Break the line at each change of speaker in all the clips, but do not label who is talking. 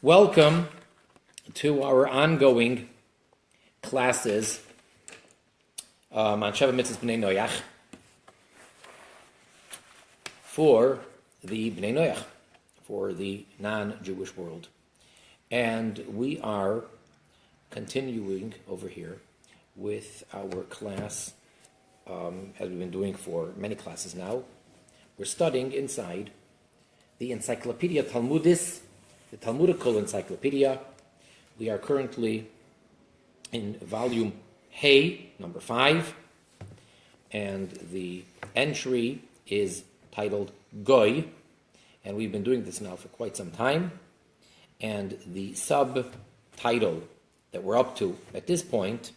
Welcome to our ongoing classes on Sheva Mitzvahs B'nai Noach for the B'nai Noach, for the non-Jewish world. And we are continuing over here with our class, as we've been doing for many classes now. We're studying inside the Encyclopedia Talmudit, the Talmudical Encyclopedia. We are currently in volume Hey, number 5, and the entry is titled Goy, and we've been doing this now for quite some time, and the subtitle that we're up to at this point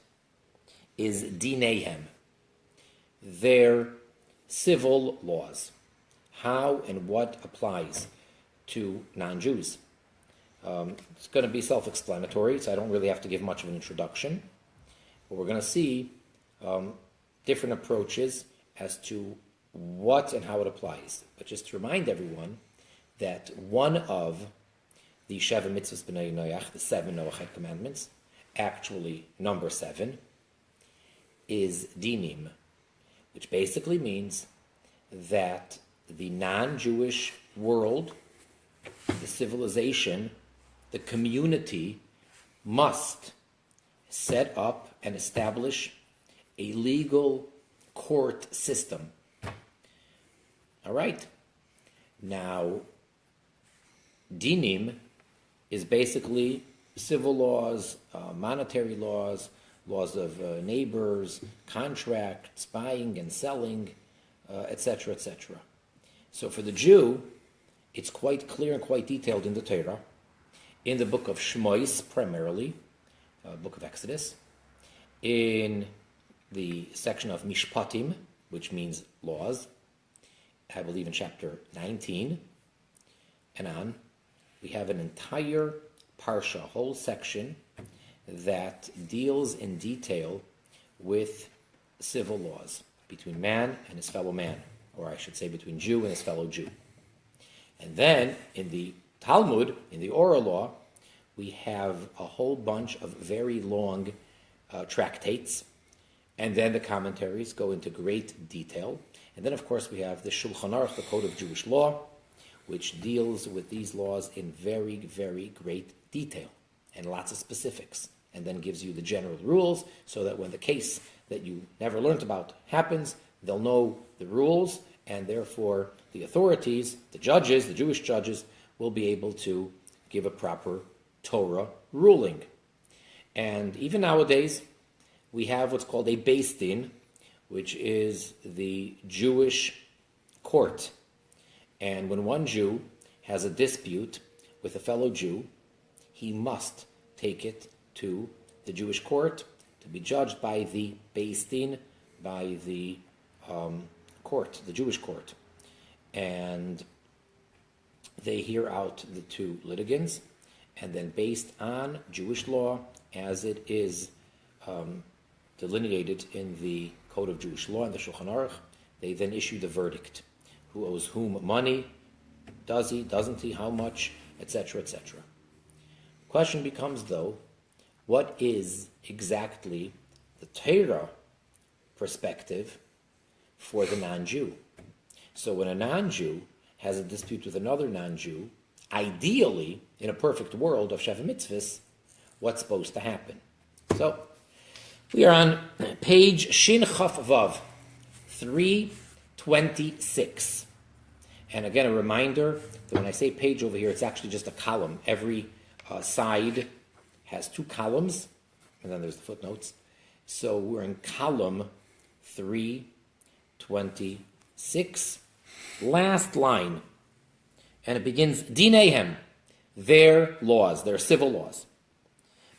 is Dineihem, their civil laws, how and what applies to non-Jews. It's going to be self-explanatory, so I don't really have to give much of an introduction. But we're going to see different approaches as to what and how it applies. But just to remind everyone that one of the Sheva Mitzvahs B'nai Noach, the 7 Noachide commandments, actually number 7, is dinim, which basically means that the non-Jewish world, the civilization, the community must set up and establish a legal court system. All right. Now, dinim is basically civil laws, monetary laws, laws of neighbors, contracts, buying and selling, etc., etc. So for the Jew, it's quite clear and quite detailed in the Torah, in the book of Shmois primarily, book of Exodus, in the section of Mishpatim, which means laws, I believe in chapter 19 and on, we have an entire parsha, a whole section that deals in detail with civil laws between man and his fellow man, or I should say between Jew and his fellow Jew. And then in the Talmud, in the oral law, we have a whole bunch of very long tractates, and then the commentaries go into great detail. And then, of course, we have the Shulchan Aruch, the Code of Jewish Law, which deals with these laws in very, very great detail and lots of specifics, and then gives you the general rules so that when the case that you never learned about happens, they'll know the rules, and therefore the authorities, the judges, the Jewish judges, will be able to give a proper Torah ruling. And even nowadays, we have what's called a Beis Din, which is the Jewish court. And when one Jew has a dispute with a fellow Jew, he must take it to the Jewish court to be judged by the Beis Din, by the court, the Jewish court. And they hear out the two litigants, and then based on Jewish law as it is delineated in the Code of Jewish Law and the Shulchan Aruch, they then issue the verdict. Who owes whom money? Does he? Doesn't he? How much? Etc., etc. The question becomes, though, what is exactly the Torah perspective for the non-Jew? So when a non-Jew has a dispute with another non-Jew, ideally, in a perfect world of Sheva Mitzvahs, what's supposed to happen? So, we are on page Shin Chaf Vav, 326. And again, a reminder that when I say page over here, it's actually just a column. Every side has 2 columns, and then there's the footnotes. So we're in column 326, last line. And it begins, Dineihem, their laws, their civil laws.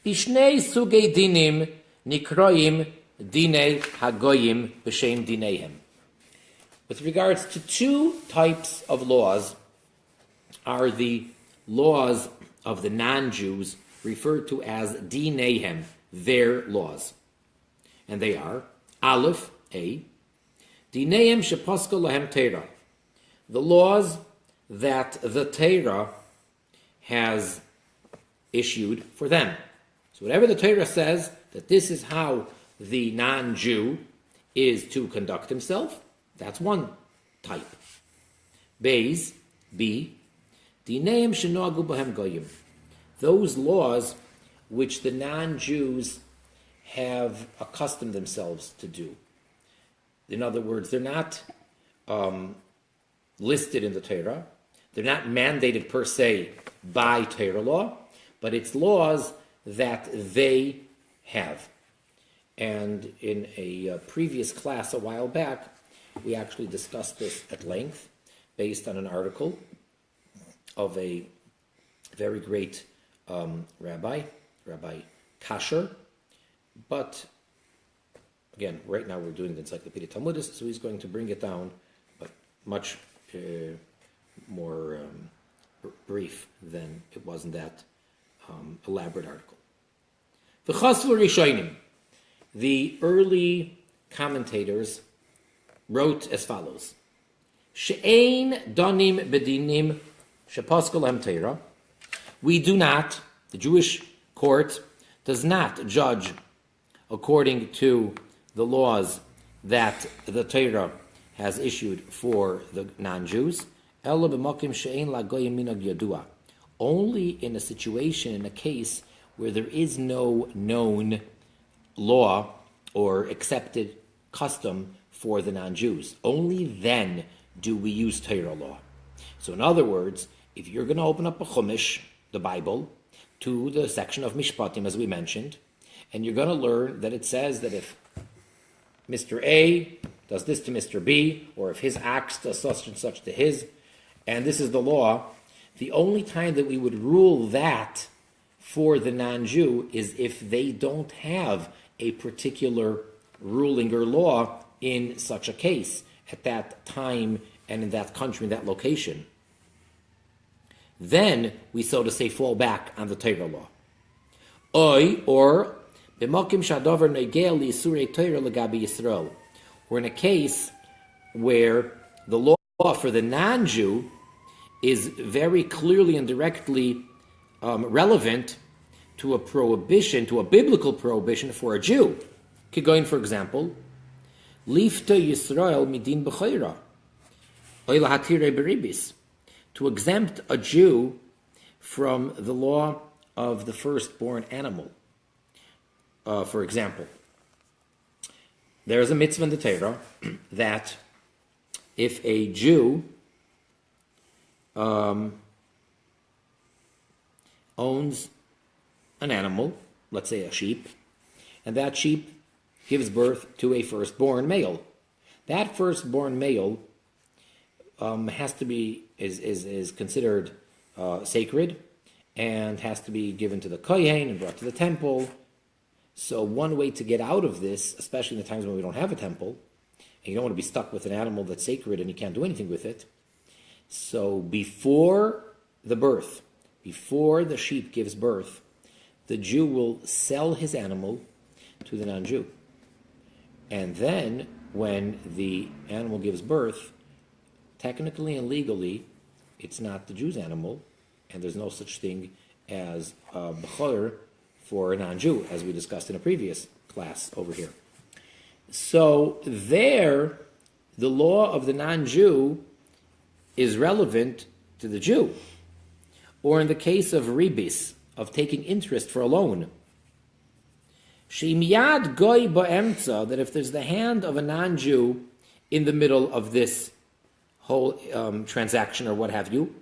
Bishnei sugei dinim nikroim dinei hagoyim b'shem dineihem. With regards to 2 types of laws are the laws of the non-Jews referred to as dineihem, their laws. And they are, Aleph, A, dineihem shepaska lahem Torah, the laws that the Torah has issued for them. So whatever the Torah says that this is how the non-Jew is to conduct himself, that's one type. Beis, B, Dineim shenogu bohem goyim. Those laws which the non-Jews have accustomed themselves to do. In other words, they're not listed in the Torah. They're not mandated per se by Torah law, but it's laws that they have. And in a previous class a while back, we actually discussed this at length based on an article of a very great Rabbi Kasher. But again, right now we're doing the Encyclopedia Talmudit, so he's going to bring it down, but much more brief than it was in that elaborate article. V'chasvu rishonim. The early commentators wrote as follows: She'ein donim bedinim shepaskol hem Torah. We do not, the Jewish court does not judge according to the laws that the Torah has issued for the non-Jews. Elo b'makim she'ein lagoyim minhag yadua. Only in a situation, in a case where there is no known law or accepted custom for the non-Jews. Only then do we use Torah law. So in other words, if you're going to open up a Chumash, the Bible, to the section of Mishpatim, as we mentioned, and you're going to learn that it says that if Mr. A does this to Mr. B, or if his acts does such and such to his, and this is the law, the only time that we would rule that for the non-Jew is if they don't have a particular ruling or law in such a case, at that time and in that country, in that location. Then we, so to say, fall back on the Torah law. Or in a case where the law for the non-Jew is very clearly and directly relevant to a prohibition, to a biblical prohibition for a Jew. Kigoin, for example, Lifta Yisrael midin b'chayra, oila hatire beribis, to exempt a Jew from the law of the firstborn animal. For example, there is a mitzvah in the Torah that if a Jew owns an animal, let's say a sheep, and that sheep gives birth to a firstborn male. That firstborn male has to be is considered sacred and has to be given to the kohen and brought to the temple. So one way to get out of this, especially in the times when we don't have a temple, and you don't want to be stuck with an animal that's sacred and you can't do anything with it. So before the birth, before the sheep gives birth, the Jew will sell his animal to the non-Jew. And then when the animal gives birth, technically and legally, it's not the Jew's animal, and there's no such thing as a b'chor for a non-Jew, as we discussed in a previous class over here. So there, the law of the non-Jew is relevant to the Jew. Or in the case of ribis, of taking interest for a loan, Shimiyad goy ba'emtza, that if there's the hand of a non-Jew in the middle of this whole transaction or what have you,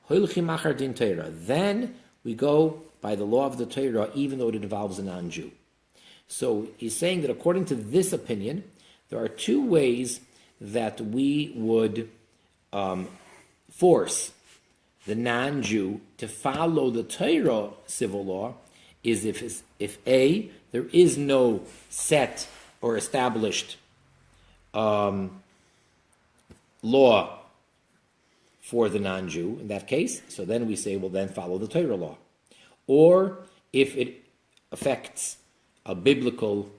then we go by the law of the Torah, even though it involves a non-Jew. So he's saying that according to this opinion, there are two ways that we would force the non-Jew to follow the Torah civil law, is if A, there is no set or established law for the non-Jew in that case, so then we say, well, then follow the Torah law. Or if it affects a biblical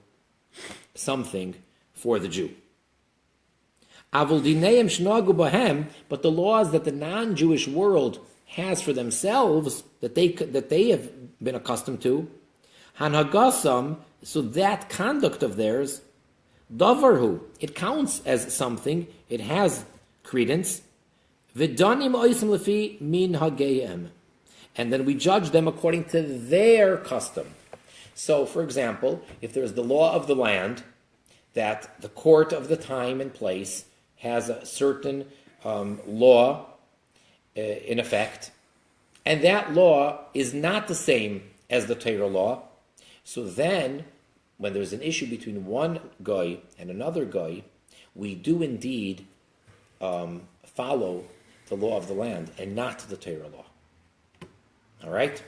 something for the Jew. But the laws that the non-Jewish world has for themselves that they have been accustomed to, hanhagasam, so that conduct of theirs, davarhu, it counts as something, it has credence, v'danim oisim lefi min hageihem, and then we judge them according to their custom. So, for example, if there's the law of the land, that the court of the time and place has a certain law in effect, and that law is not the same as the Torah law, so then, when there's an issue between one guy and another guy, we do indeed follow the law of the land and not the Torah law. All right?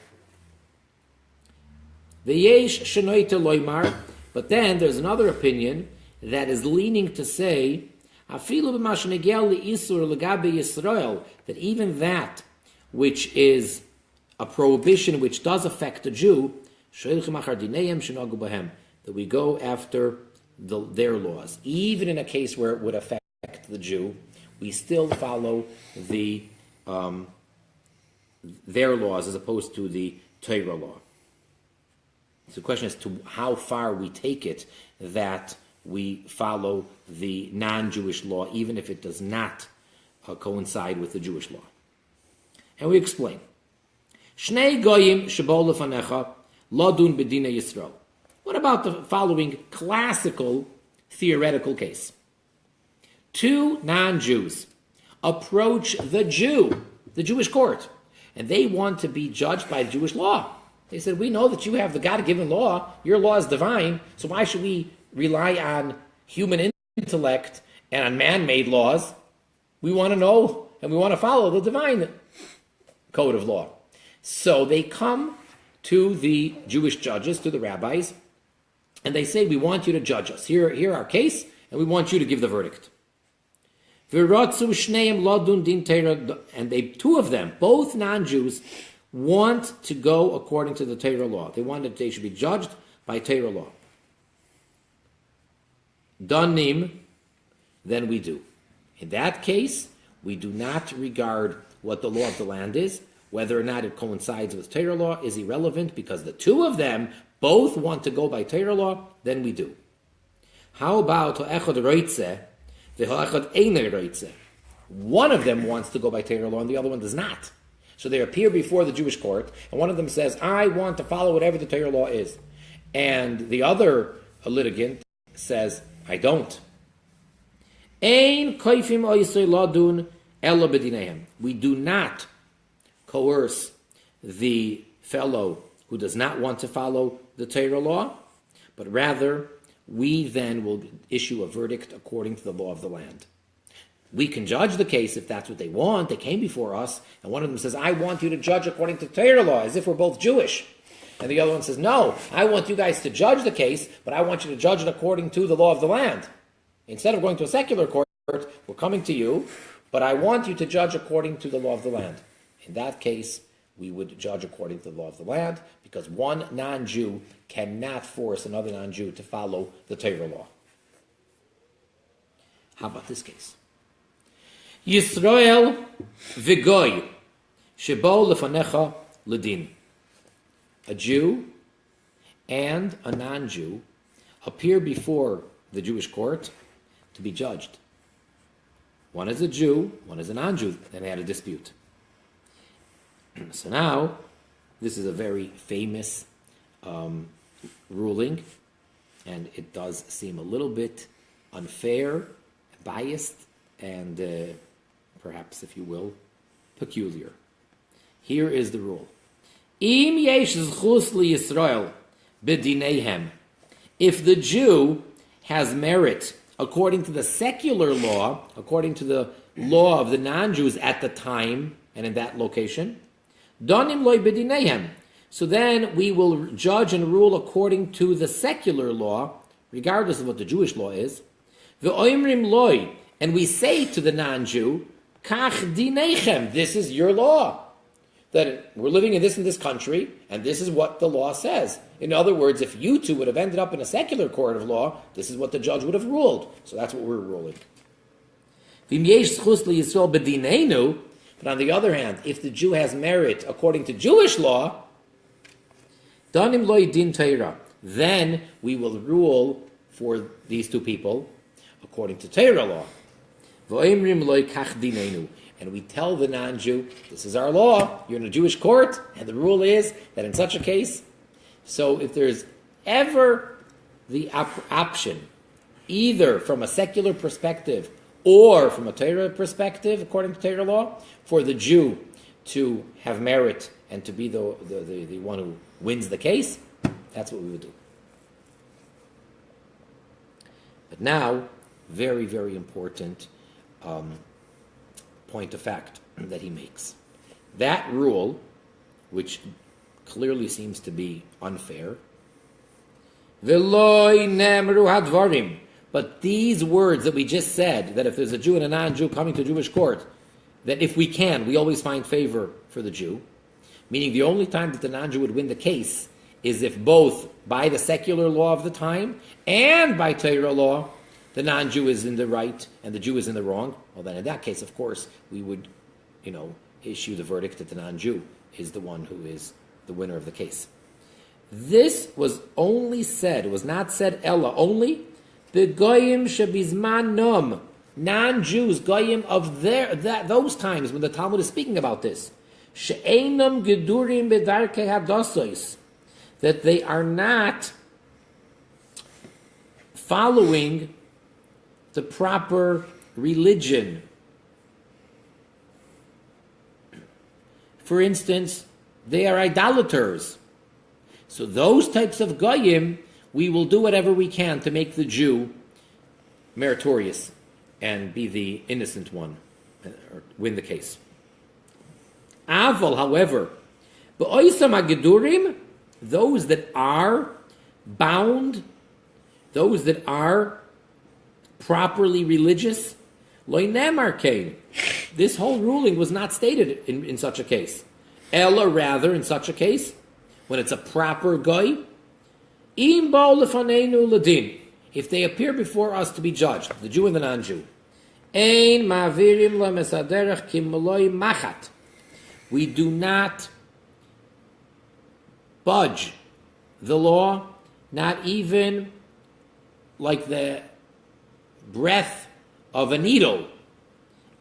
V'yesh shenoite loymar, but then there's another opinion that is leaning to say, afilu b'mashenegel li'isur legabe Yisrael, that even that which is a prohibition which does affect a Jew, that we go after their laws. Even in a case where it would affect the Jew, we still follow their laws as opposed to the Torah law. So the question is to how far we take it that we follow the non-Jewish law, even if it does not coincide with the Jewish law. And we explain. Shnei goyim shebo lefanecha ladun bedina Yisrael. What about the following classical theoretical case? Two non-Jews approach the Jewish court, and they want to be judged by Jewish law. They said, we know that you have the God-given law, your law is divine, so why should we rely on human intellect and on man-made laws? We want to know and we want to follow the divine code of law. So they come to the Jewish judges, to the rabbis, and they say, we want you to judge us. Here our case, and we want you to give the verdict. And two of them, both non-Jews, want to go according to the Torah law. They want that they should be judged by Torah law. Danim, then we do. In that case, we do not regard what the law of the land is. Whether or not it coincides with Torah law is irrelevant, because the two of them both want to go by Torah law, then we do. How about ha'echad roitze, v'ha'echad einer roitze? One of them wants to go by Torah law and the other one does not. So they appear before the Jewish court, and one of them says, I want to follow whatever the Torah law is. And the other litigant says, I don't. Ein koifim oisei ladun ela b'dinehem. We do not coerce the fellow who does not want to follow the Torah law, but rather we then will issue a verdict according to the law of the land. We can judge the case if that's what they want. They came before us, and one of them says, I want you to judge according to Torah law, as if we're both Jewish. And the other one says, no, I want you guys to judge the case, but I want you to judge it according to the law of the land. Instead of going to a secular court, we're coming to you, but I want you to judge according to the law of the land. In that case, we would judge according to the law of the land, because one non-Jew cannot force another non-Jew to follow the Torah law. How about this case? Yisrael v'goy shebo lefanecha ledin. A Jew and a non-Jew appear before the Jewish court to be judged. One is a Jew, one is a non-Jew, and they had a dispute. So now, this is a very famous ruling, and it does seem a little bit unfair, biased, and perhaps, if you will, peculiar. Here is the rule. Im yesh zchus liYisrael b'dineihem. If the Jew has merit according to the secular law, according to the law of the non-Jews at the time and in that location, danim loy b'dineihem. So then we will judge and rule according to the secular law, regardless of what the Jewish law is. V'oimrim loy, and we say to the non-Jew, kach dineichem, this is your law. That we're living in this country, and this is what the law says. In other words, if you two would have ended up in a secular court of law, this is what the judge would have ruled. So that's what we're ruling. But on the other hand, if the Jew has merit according to Jewish law, danim loy din Torah, then we will rule for these two people according to Torah law. V'oimrim loy kach dinenu. And we tell the non-Jew, this is our law, you're in a Jewish court, and the rule is that in such a case, so if there's ever the option, either from a secular perspective or from a Torah perspective, according to Torah law, for the Jew to have merit and to be the one who wins the case, that's what we would do. But now, very, very important point of fact that he makes. That rule, which clearly seems to be unfair, V'loi nemru hadvarim, but these words that we just said, that if there's a Jew and a non-Jew coming to Jewish court, that if we can, we always find favor for the Jew, meaning the only time that the non-Jew would win the case is if both by the secular law of the time and by Torah law, the non-Jew is in the right and the Jew is in the wrong. Well, then in that case, of course, we would, issue the verdict that the non-Jew is the one who is the winner of the case. This was only said, it was not said Ella, only the goyim shebizman nom, non-Jews, goyim of those times when the Talmud is speaking about this, she'enam gedurim bedarkei hadosos, that they are not following the proper religion. For instance, they are idolaters. So those types of goyim, we will do whatever we can to make the Jew meritorious and be the innocent one, or win the case. Aval, however, b'oisam hagedurim, those that are bound, those that are properly religious, loy nemar kein. This whole ruling was not stated in such a case. Ella, rather, in such a case, when it's a proper goy, im bo lefanenu ladin, if they appear before us to be judged, the Jew and the non-Jew, ein ma'avirim lemesaderech kimoloi machat, we do not budge the law, not even like the breath of a needle,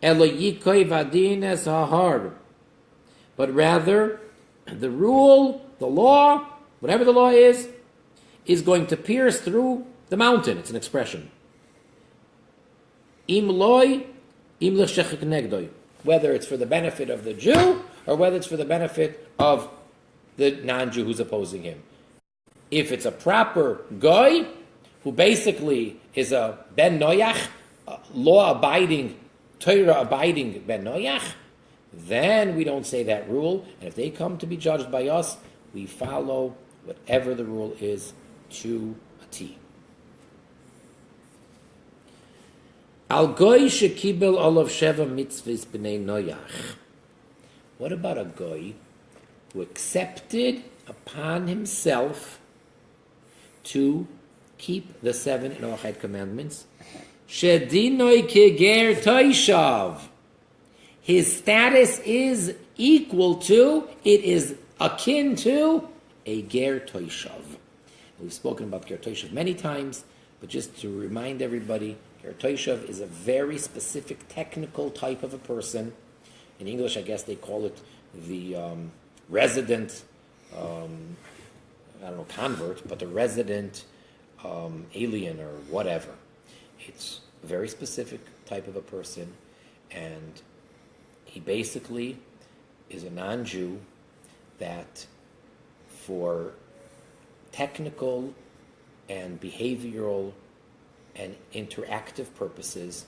elo yikoi vadines hahar, but rather the rule, the law, whatever the law is going to pierce through the mountain. It's an expression. Im loy, im l'shechik negdoi, whether it's for the benefit of the Jew or whether it's for the benefit of the non-Jew who's opposing him. If it's a proper goy, who basically is a ben noyach, law-abiding, Torah-abiding ben noyach, then we don't say that rule, and if they come to be judged by us, we follow whatever the rule is to a T. Al goy shekibel olav sheva mitzvahs b'nei noyach. What about a goy who accepted upon himself to keep the 7 Noachide commandments? Shedinoi keger toishav. His status is equal to, it is akin to, a ger toishav. We've spoken about ger toishav many times, but just to remind everybody, ger toishav is a very specific technical type of a person. In English, I guess they call it the resident, convert, but the resident alien or whatever. It's a very specific type of a person, and he basically is a non-Jew that for technical and behavioral and interactive purposes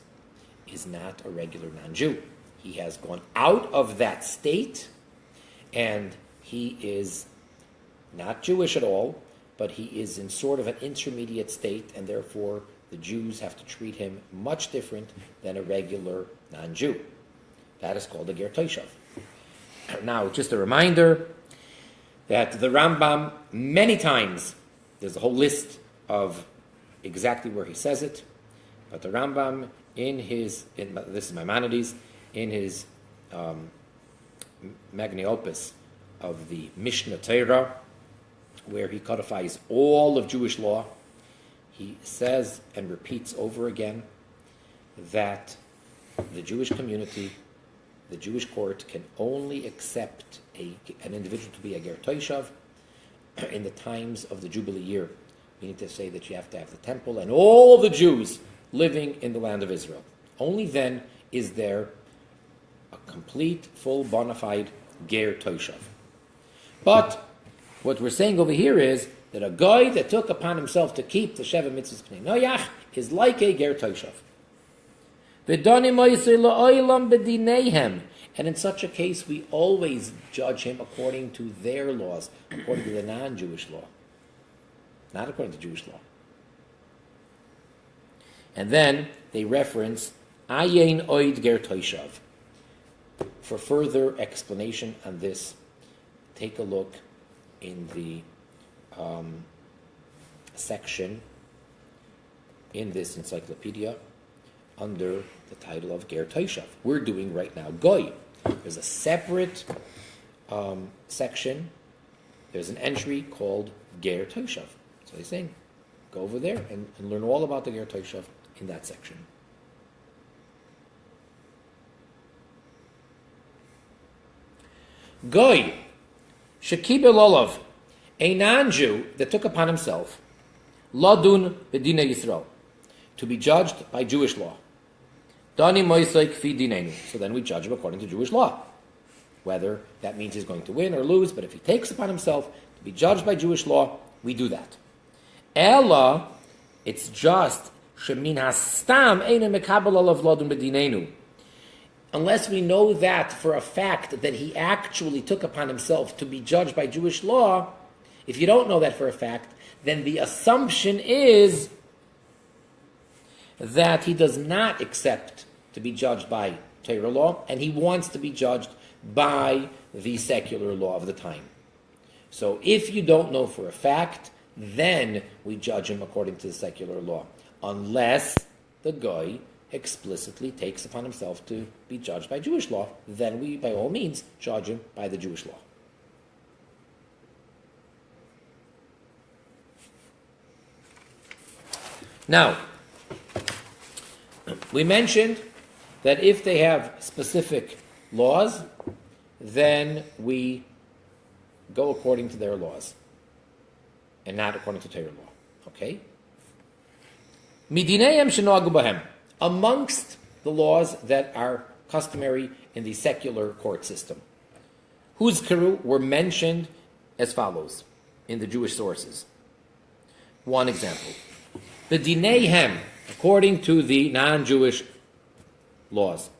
is not a regular non-Jew. He has gone out of that state, and he is not Jewish at all, but he is in sort of an intermediate state, and therefore the Jews have to treat him much different than a regular non-Jew. That is called a ger toishav. Now, just a reminder that the Rambam, many times, there's a whole list of exactly where he says it, but the Rambam, this is Maimonides, in his magnum opus of the Mishnah Torah, where he codifies all of Jewish law. He says and repeats over again that the Jewish community, the Jewish court, can only accept an individual to be a ger toishav in the times of the Jubilee year, meaning to say that you have to have the temple and all the Jews living in the land of Israel. Only then is there a complete, full, bona fide ger toishav. But what we're saying over here is that a guy that took upon himself to keep the Sheva Mitzvahs Pnei Noach is like a ger toishav. And in such a case, we always judge him according to their laws, according to the non-Jewish law, not according to Jewish law. And then they reference Ayin Oid Ger Toishav. For further explanation on this, take a look in the section in this encyclopedia under the title of Ger Toishav. We're doing right now Goy. There's a separate section. There's an entry called Ger Toishav. So he's saying, go over there and learn all about the Ger Toishav in that section. Goy, Shekibel Olav, a non-Jew that took upon himself, Ladun B'dinei Yisrael, to be judged by Jewish law. Dani Moisei Kfi Dinenu. So then we judge him according to Jewish law. Whether that means he's going to win or lose, but if he takes upon himself to be judged by Jewish law, we do that. Ella, it's just Shemin Hastam Einen Mekabel Olav Ladun B'dinenu. Unless we know that for a fact that he actually took upon himself to be judged by Jewish law, if you don't know that for a fact, then the assumption is that he does not accept to be judged by Torah law, and he wants to be judged by the secular law of the time. So if you don't know for a fact, then we judge him according to the secular law, unless the guy explicitly takes upon himself to be judged by Jewish law, then we, by all means, judge him by the Jewish law. Now, we mentioned that if they have specific laws, then we go according to their laws and not according to Torah law. Okay? Midineim shenogu bahem. Amongst the laws that are customary in the secular court system, Huzkaru were mentioned as follows in the Jewish sources. One example. The Dineihem, according to the non-Jewish laws.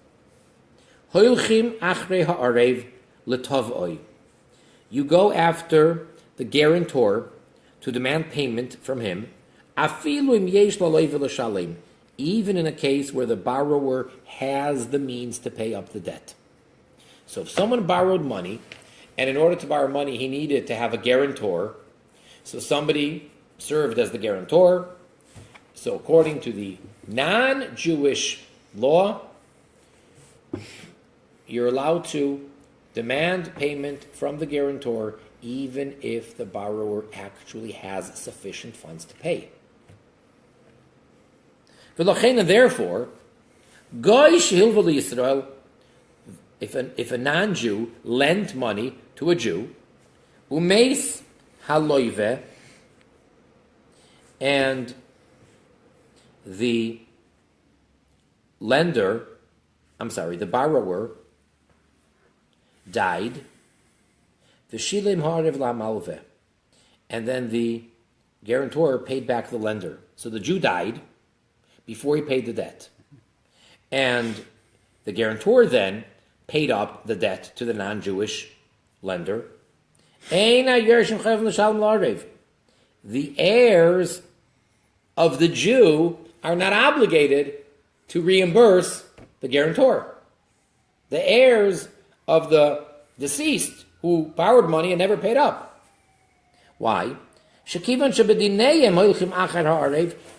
Hoilchim achrei ha'arev letovoi. You go after the guarantor to demand payment from him, afilu im yesh laloi v'lashalem, even in a case where the borrower has the means to pay up the debt. So if someone borrowed money, and in order to borrow money he needed to have a guarantor, so somebody served as the guarantor. So according to the non-Jewish law, you're allowed to demand payment from the guarantor even if the borrower actually has sufficient funds to pay. Therefore, if a non-Jew lent money to a Jew, umeis haloive, and the borrower died, v'shilim ha'arev la'malveh, and then the guarantor paid back the lender. So the Jew died before he paid the debt. And the guarantor then paid up the debt to the non-Jewish lender. The heirs of the Jew are not obligated to reimburse the guarantor. The heirs of the deceased who borrowed money and never paid up. Why?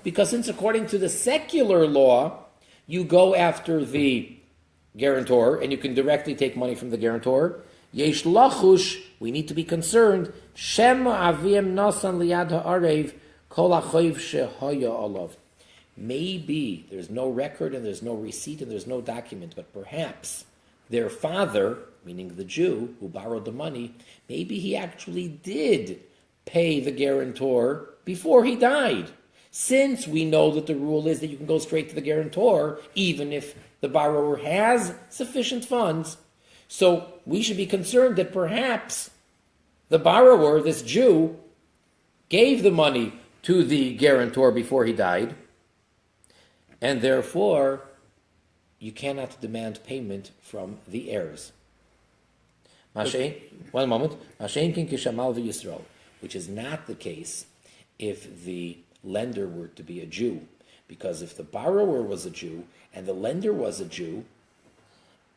Because since according to the secular law, you go after the guarantor, and you can directly take money from the guarantor. Yesh lachush, we need to be concerned. Shem avim nasan liyad ha'arev kol achoiv shehaya olav. Maybe there's no record and there's no receipt and there's no document, but perhaps their father, meaning the Jew who borrowed the money, maybe he actually did pay the guarantor before he died. Since we know that the rule is that you can go straight to the guarantor, even if the borrower has sufficient funds, so we should be concerned that perhaps the borrower, this Jew, gave the money to the guarantor before he died, and therefore you cannot demand payment from the heirs. One moment. Which is not the case if the lender were to be a Jew. Because if the borrower was a Jew and the lender was a Jew,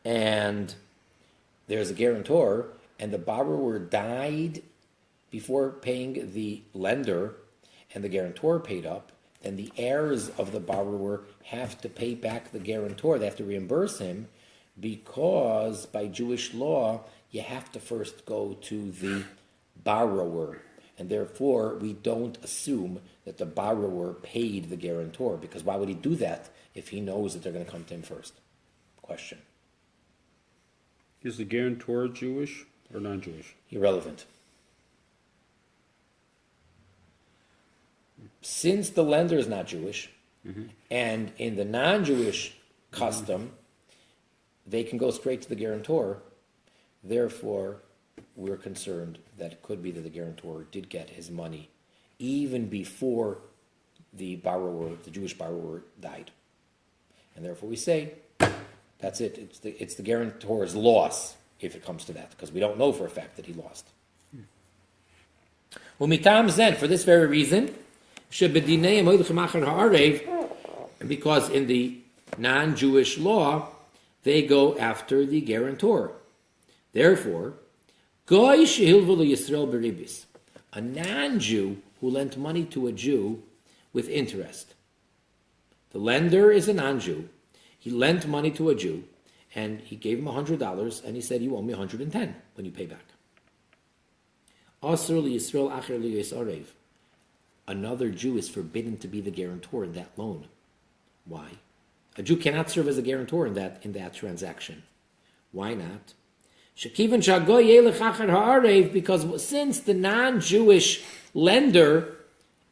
and there's a guarantor, and the borrower died before paying the lender, and the guarantor paid up, then the heirs of the borrower have to pay back the guarantor. They have to reimburse him, because by Jewish law, you have to first go to the borrower. And therefore, we don't assume that the borrower paid the guarantor, because why would he do that if he knows that they're going to come to him first? Question.
Is the guarantor Jewish or non-Jewish?
Irrelevant. Since the lender is not Jewish, and in the non-Jewish custom, they can go straight to the guarantor, therefore, we're concerned that it could be that the guarantor did get his money even before the borrower, the Jewish borrower, died. And therefore we say, that's it. It's the guarantor's loss, if it comes to that, because we don't know for a fact that he lost. Umitam zen, for this very reason, because in the non-Jewish law, they go after the guarantor. Therefore, a non-Jew who lent money to a Jew with interest. The lender is a non-Jew. He lent money to a Jew, and he gave him $100, and he said, you owe me $110 when you pay back. Another Jew is forbidden to be the guarantor in that loan. Why? A Jew cannot serve as a guarantor in that transaction. Why not? Because since the non-Jewish lender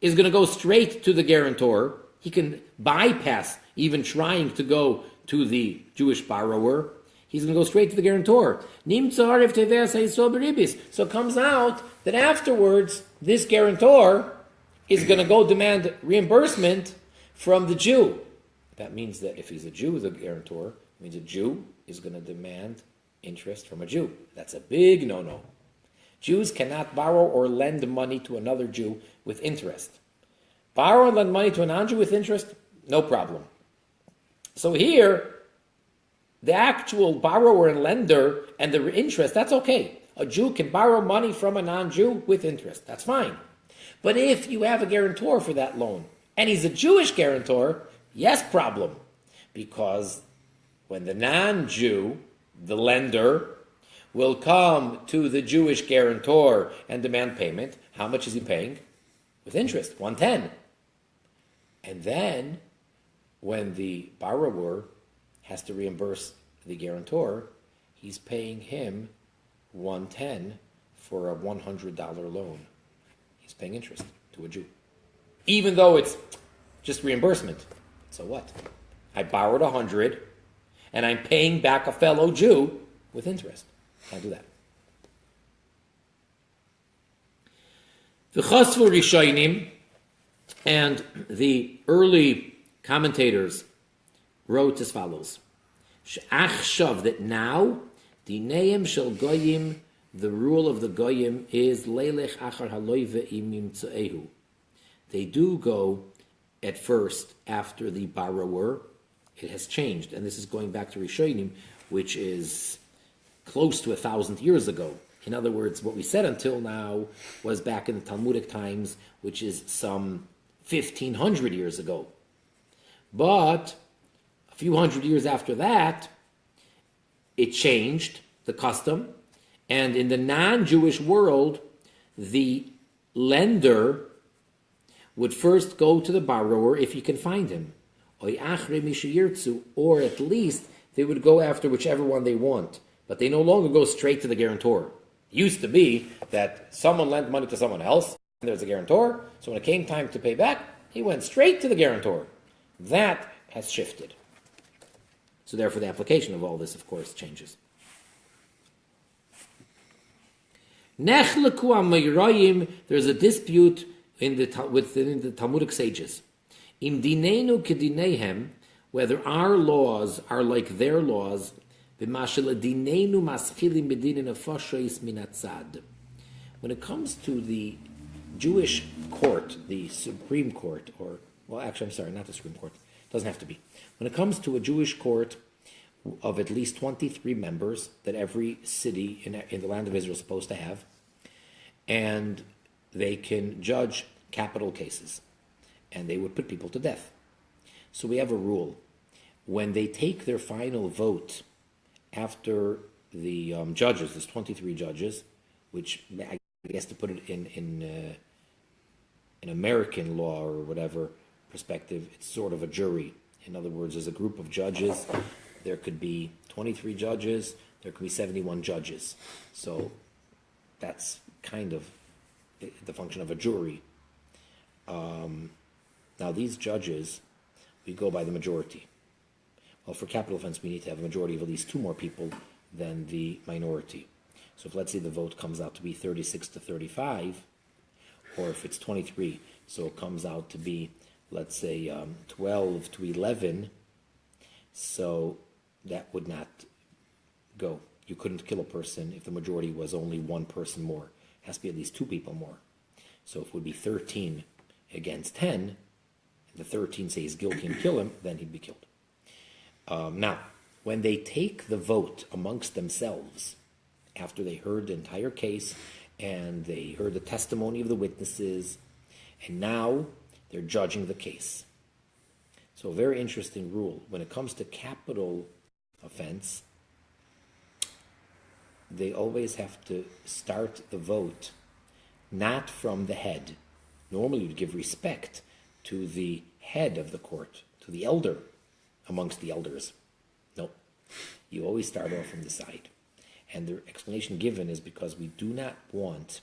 is going to go straight to the guarantor, he can bypass even trying to go to the Jewish borrower. He's going to go straight to the guarantor. So it comes out that afterwards, this guarantor is going to go demand reimbursement from the Jew. That means that if he's a Jew, the guarantor, it means a Jew is going to demand interest from a Jew. That's a big no-no. Jews cannot borrow or lend money to another Jew with interest. Borrow and lend money to a non-Jew with interest, no problem. So here, the actual borrower and lender and the interest, that's okay. A Jew can borrow money from a non-Jew with interest. That's fine. But if you have a guarantor for that loan, and he's a Jewish guarantor, yes, problem. Because when the non-Jew, the lender, will come to the Jewish guarantor and demand payment, how much is he paying? With interest, 110. And then, when the borrower has to reimburse the guarantor, he's paying him 110 for a $100 loan. He's paying interest to a Jew. Even though it's just reimbursement. So what? I borrowed 100 and I'm paying back a fellow Jew with interest. Can't do that. The Chosvu Rishonim and the early commentators wrote as follows: She'achshav, that now, dineim shel goyim, the rule of the goyim is leilech achar haloive imim tze'ehu. They do go at first after the borrower. It has changed, and this is going back to Rishonim, which is close to 1,000 years ago. In other words, what we said until now was back in the Talmudic times, which is some 1,500 years ago. But a few hundred years after that, it changed the custom, and in the non-Jewish world, the lender would first go to the borrower if you can find him, or at least they would go after whichever one they want, but they no longer go straight to the guarantor. It used to be that someone lent money to someone else, and there's a guarantor, so when it came time to pay back, he went straight to the guarantor. That has shifted. So therefore the application of all this, of course, changes. There's a dispute within the Talmudic sages. Im dinenu kedinehem, whether our laws are like their laws, when it comes to the Jewish court, the Supreme Court, not the Supreme Court, it doesn't have to be. When it comes to a Jewish court of at least 23 members that every city in the land of Israel is supposed to have, and they can judge capital cases, and they would put people to death. So we have a rule. When they take their final vote after the judges, there's 23 judges, which I guess to put it in American law or whatever perspective, it's sort of a jury. In other words, there's a group of judges. There could be 23 judges. There could be 71 judges. So that's kind of the function of a jury. Now these judges, we go by the majority. Well, for capital offense, we need to have a majority of at least 2 more people than the minority. So if, let's say, the vote comes out to be 36 to 35, or if it's 23, so it comes out to be, let's say, 12 to 11, so that would not go. You couldn't kill a person if the majority was only 1 person more. It has to be at least 2 people more. So if it would be 13 against 10, and the 13 say he's guilty and kill him, then he'd be killed. Now, when they take the vote amongst themselves, after they heard the entire case, and they heard the testimony of the witnesses, and now they're judging the case. So a very interesting rule. When it comes to capital offense, they always have to start the vote not from the head. Normally you'd give respect to the head of the court, to the elder amongst the elders. No, you always start off from the side. And the explanation given is because we do not want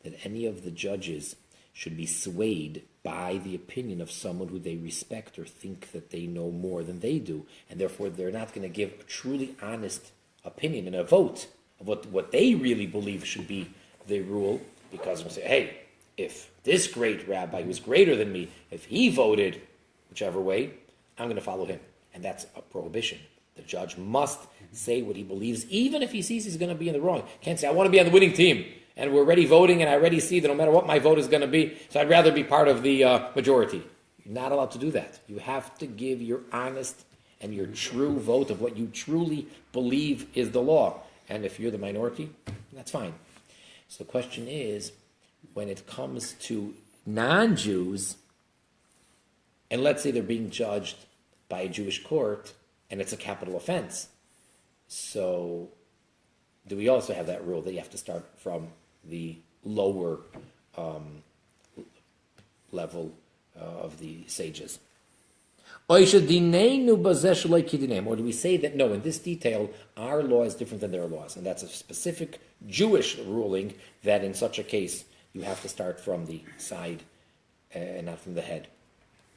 that any of the judges should be swayed by the opinion of someone who they respect or think that they know more than they do, and therefore they're not going to give a truly honest opinion in a vote of what they really believe should be the rule, because they'll say, hey, if this great rabbi who's greater than me, if he voted whichever way, I'm going to follow him. And that's a prohibition. The judge must say what he believes, even if he sees he's going to be in the wrong. Can't say, I want to be on the winning team, and we're already voting, and I already see that no matter what my vote is going to be, so I'd rather be part of the majority. You're not allowed to do that. You have to give your honest and your true vote of what you truly believe is the law. And if you're the minority, that's fine. So the question is, when it comes to non-Jews, and let's say they're being judged by a Jewish court, and it's a capital offense, so do we also have that rule that you have to start from the lower level of the sages? Or do we say that, no, in this detail, our law is different than their laws, and that's a specific Jewish ruling that in such a case, you have to start from the side and not from the head.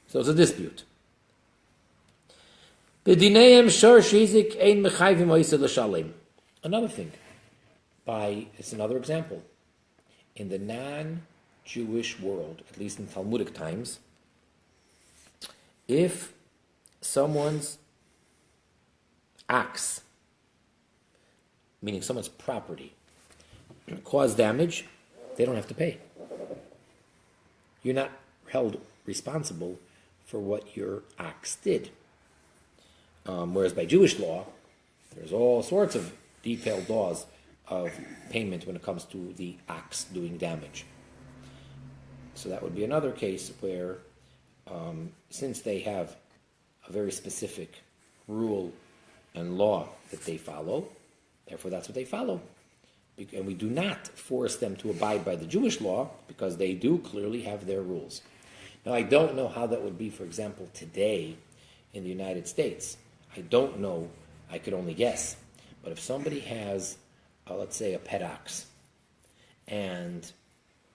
So it's a dispute. Another thing, it's another example. In the non-Jewish world, at least in Talmudic times, if someone's ox, meaning someone's property, caused damage, they don't have to pay. You're not held responsible for what your ox did. Whereas by Jewish law, there's all sorts of detailed laws of payment when it comes to the ox doing damage. So that would be another case where, since they have a very specific rule and law that they follow. Therefore, that's what they follow. And we do not force them to abide by the Jewish law because they do clearly have their rules. Now, I don't know how that would be, for example, today in the United States. I don't know. I could only guess. But if somebody has, let's say, a pet ox, and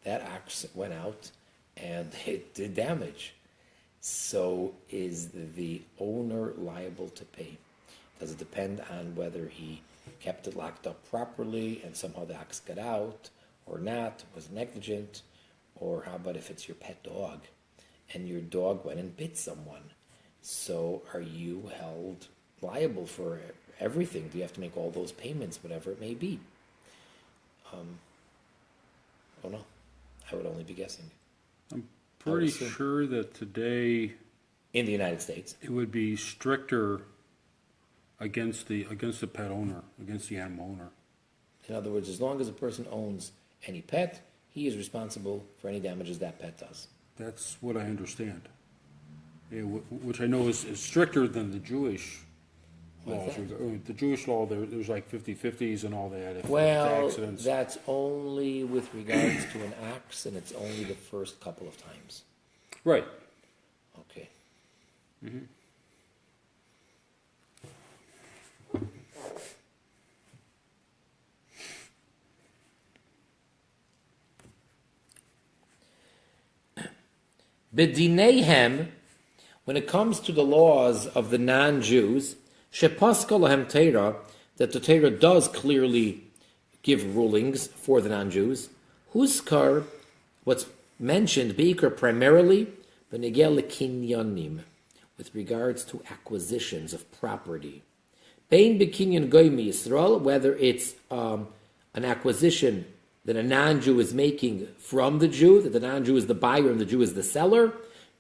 that ox went out and it did damage, so is the owner liable to pay? Does it depend on whether he kept it locked up properly and somehow the ox got out or not, was negligent? Or how about if it's your pet dog and your dog went and bit someone? So are you held liable for everything? Do you have to make all those payments, whatever it may be? I don't know. I would only be guessing.
I'm pretty sure that today
In the United States.
it would be stricter against the pet owner, against the animal owner.
In other words, as long as a person owns any pet, he is responsible for any damages that pet does.
That's what I understand. Yeah, which I know is stricter than the Jewish laws. The Jewish law, there's like 50-50s and all that. If
Well,
accidents.
that's only with regards to an ox, and it's only the first couple of times.
Right.
Okay.
Mm-hmm.
B'dinehem, when it comes to the laws of the non-Jews, shepaska lahem Torah, that the Torah does clearly give rulings for the non-Jews. Huskar, what's mentioned, beikar primarily, b'negel lekinyanim, with regards to acquisitions of property. Bein b'kinyan goy mi Yisrael, whether it's an acquisition that a non-Jew is making from the Jew, that the non-Jew is the buyer and the Jew is the seller,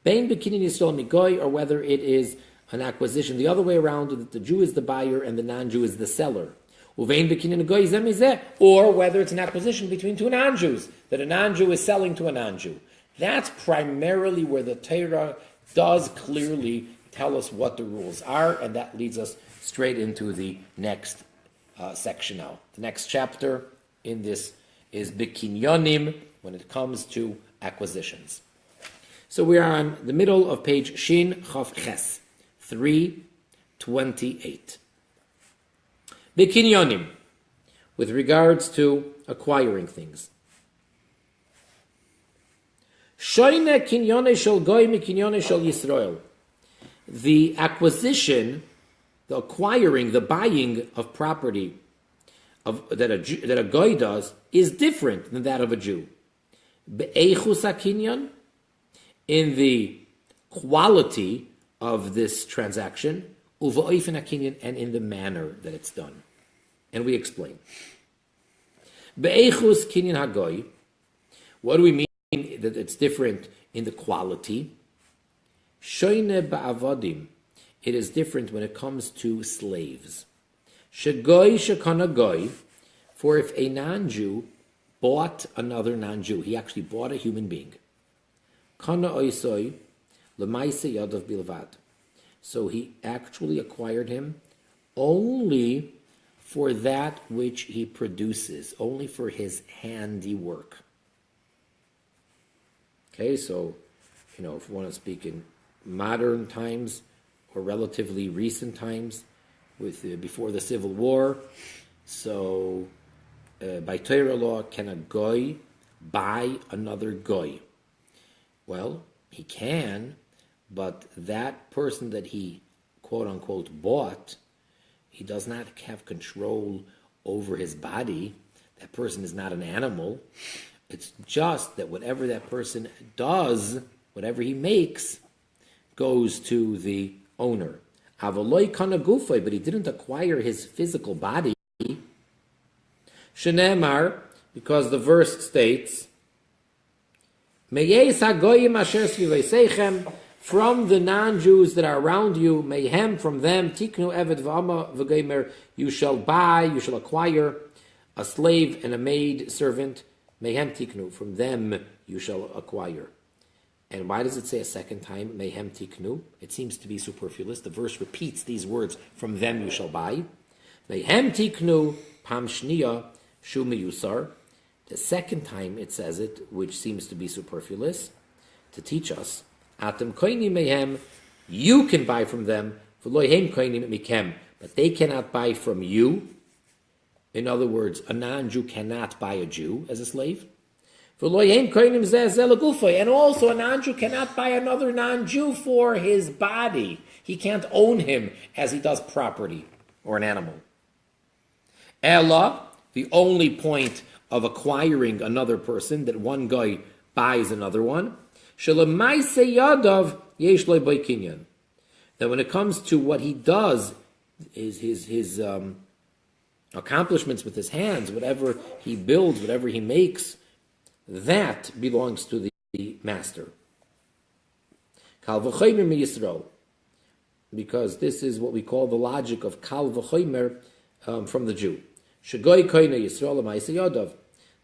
Bein b'kinyan Yisrael migoy, or whether it is an acquisition the other way around, that the Jew is the buyer and the non-Jew is the seller. Uvein b'kinyan goy zeh mizeh, or whether it's an acquisition between two non-Jews, that a non-Jew is selling to a non-Jew. That's primarily where the Torah does clearly tell us what the rules are, and that leads us straight into the next section now. The next chapter in this is B'kinyonim, when it comes to acquisitions. So we are on the middle of page Shin Chav Ches, 328. B'kinyonim, with regards to acquiring things. Shoyne kinyone shel goy mi kinyone shel Yisrael. The acquisition, the acquiring, the buying of property that a goy does is different than that of a Jew. Be'echus hakinyan, in the quality of this transaction, uva'ofen hakinyan, and in the manner that it's done. And we explain. Be'echus kinyan hagoy. What do we mean that it's different in the quality? Shoyne ba'avodim. It is different when it comes to slaves. Shegoy shekana goy, for if a non-Jew bought another non-Jew, he actually bought a human being. Kana oisoy lemaise yadav bilvad. So he actually acquired him only for that which he produces, only for his handiwork. Okay, so, if we want to speak in modern times or relatively recent times, before the Civil War, so by Torah law, can a goy buy another goy? Well, he can, but that person that he, quote-unquote, bought, he does not have control over his body. That person is not an animal. It's just that whatever that person does, whatever he makes, goes to the owner. Avaloi kana gufay, but he didn't acquire his physical body. Shenemar, because the verse states, Meyes hagoyim asher sviveseichem, from the non-Jews that are around you, mayhem, from them, tiknu eved v'ama v'goymer, you shall buy, you shall acquire a slave and a maid servant, mayhem tiknu, from them you shall acquire. And why does it say a second time, mehem tiknu? It seems to be superfluous. The verse repeats these words, from them you shall buy. Mehem tiknu, pam shniya, shu miyusar. The second time it says it, which seems to be superfluous, to teach us, atem koini mehem, you can buy from them, v'lohem koini mikem, but they cannot buy from you. In other words, a non-Jew cannot buy a Jew as a slave. And also a non-Jew cannot buy another non-Jew for his body. He can't own him as he does property or an animal. Ella, the only point of acquiring another person, that one guy buys another one, that when it comes to what he does, his accomplishments with his hands, whatever he builds, whatever he makes, that belongs to the master. Kal v'chomer mi Yisrael, because this is what we call the logic of kal v'chomer from the Jew. Shegoy koine Yisrael l'maaseh yadav,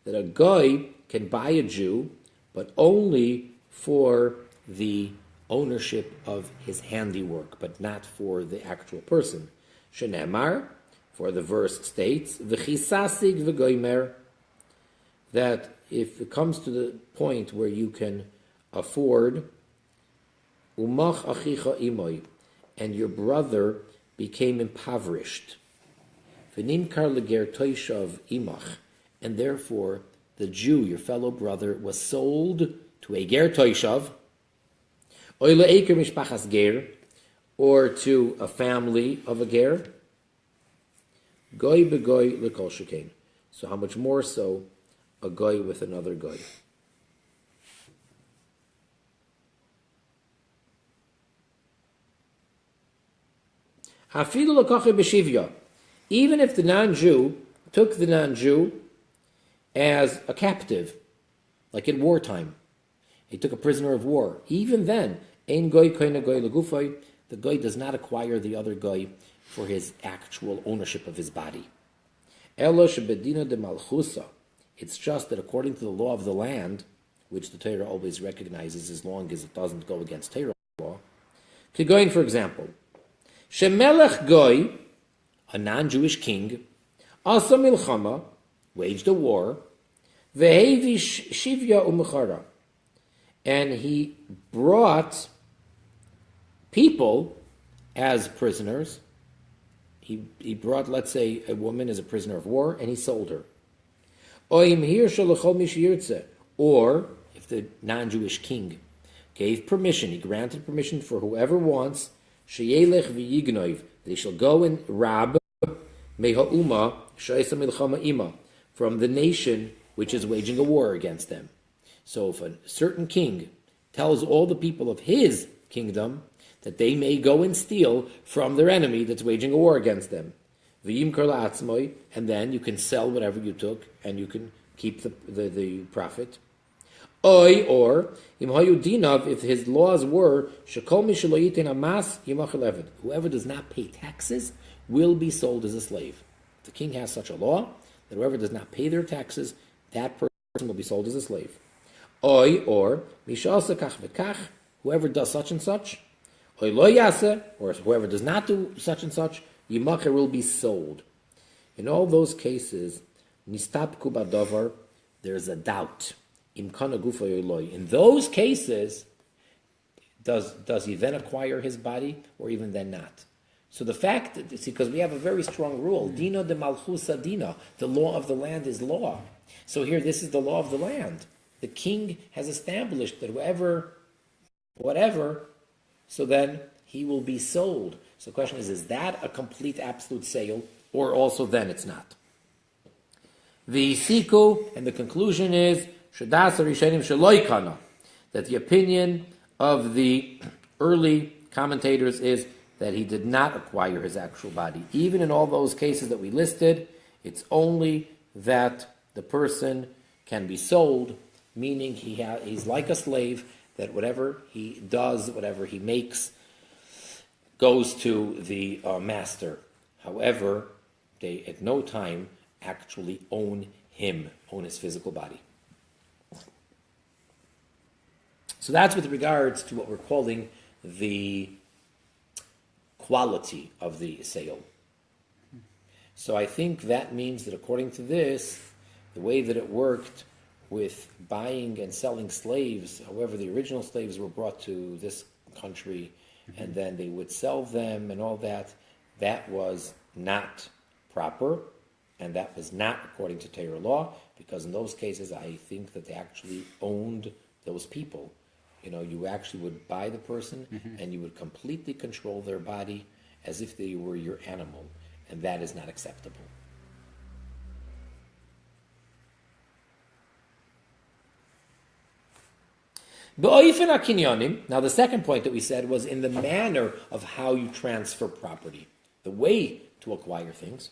that a guy can buy a Jew, but only for the ownership of his handiwork, but not for the actual person. Shenemar, for the verse states, v'chisasig v'goymer, that if it comes to the point where you can afford, umach achicha imoy, and your brother became impoverished, v'nimkar leger toishav imach, and therefore the Jew, your fellow brother, was sold to a ger toishav, oy le'eker mishpachas ger, or to a family of a ger, goy begoy lekol shekain. So how much more so a goy with another goy? Hafilu l'koche b'shivya. Even if the non-Jew took the non-Jew as a captive, like in wartime, he took a prisoner of war. Even then, ein goy koine goy legufay, the goy does not acquire the other goy for his actual ownership of his body. Elo shebedina de malchusa. It's just that according to the law of the land, which the Torah always recognizes as long as it doesn't go against Torah law, Kigoyin, for example, shemelech goy, a non-Jewish king, asa milchama, waged a war, vehevi shivya umechara, and he brought people as prisoners. He brought, let's say, a woman as a prisoner of war, and he sold her. Or if the non-Jewish king gave permission, he granted permission for whoever wants, that they shall go and rob from the nation which is waging a war against them. So if a certain king tells all the people of his kingdom that they may go and steal from their enemy that's waging a war against them, and then you can sell whatever you took and you can keep the profit. Or if his laws were whoever does not pay taxes will be sold as a slave. The king has such a law that whoever does not pay their taxes, that person will be sold as a slave. Or whoever does such and such, or whoever does not do such and such, Yimacher will be sold. In all those cases, Nistapku Badavar, there's a doubt. In those cases, does he then acquire his body, or even then not? So the fact that, because we have a very strong rule, Dino de Malchusa Dino, the law of the land is law. So here, this is the law of the land. The king has established that whatever, so then he will be sold. So the question is that a complete absolute sale, or also then it's not? The siku, and the conclusion is, that the opinion of the early commentators is that he did not acquire his actual body. Even in all those cases that we listed, it's only that the person can be sold, meaning he's like a slave, that whatever he does, whatever he makes, goes to the master. However, they at no time actually own him, own his physical body. So that's with regards to what we're calling the quality of the sale. So I think that means that according to this, the way that it worked with buying and selling slaves, however, the original slaves were brought to this country and then they would sell them and all that, that was not proper and that was not according to Torah law, because in those cases I think that they actually owned those people. You know, you actually would buy the person and you would completely control their body as if they were your animal, and that is not acceptable. Now the second point that we said was in the manner of how you transfer property, the way to acquire things.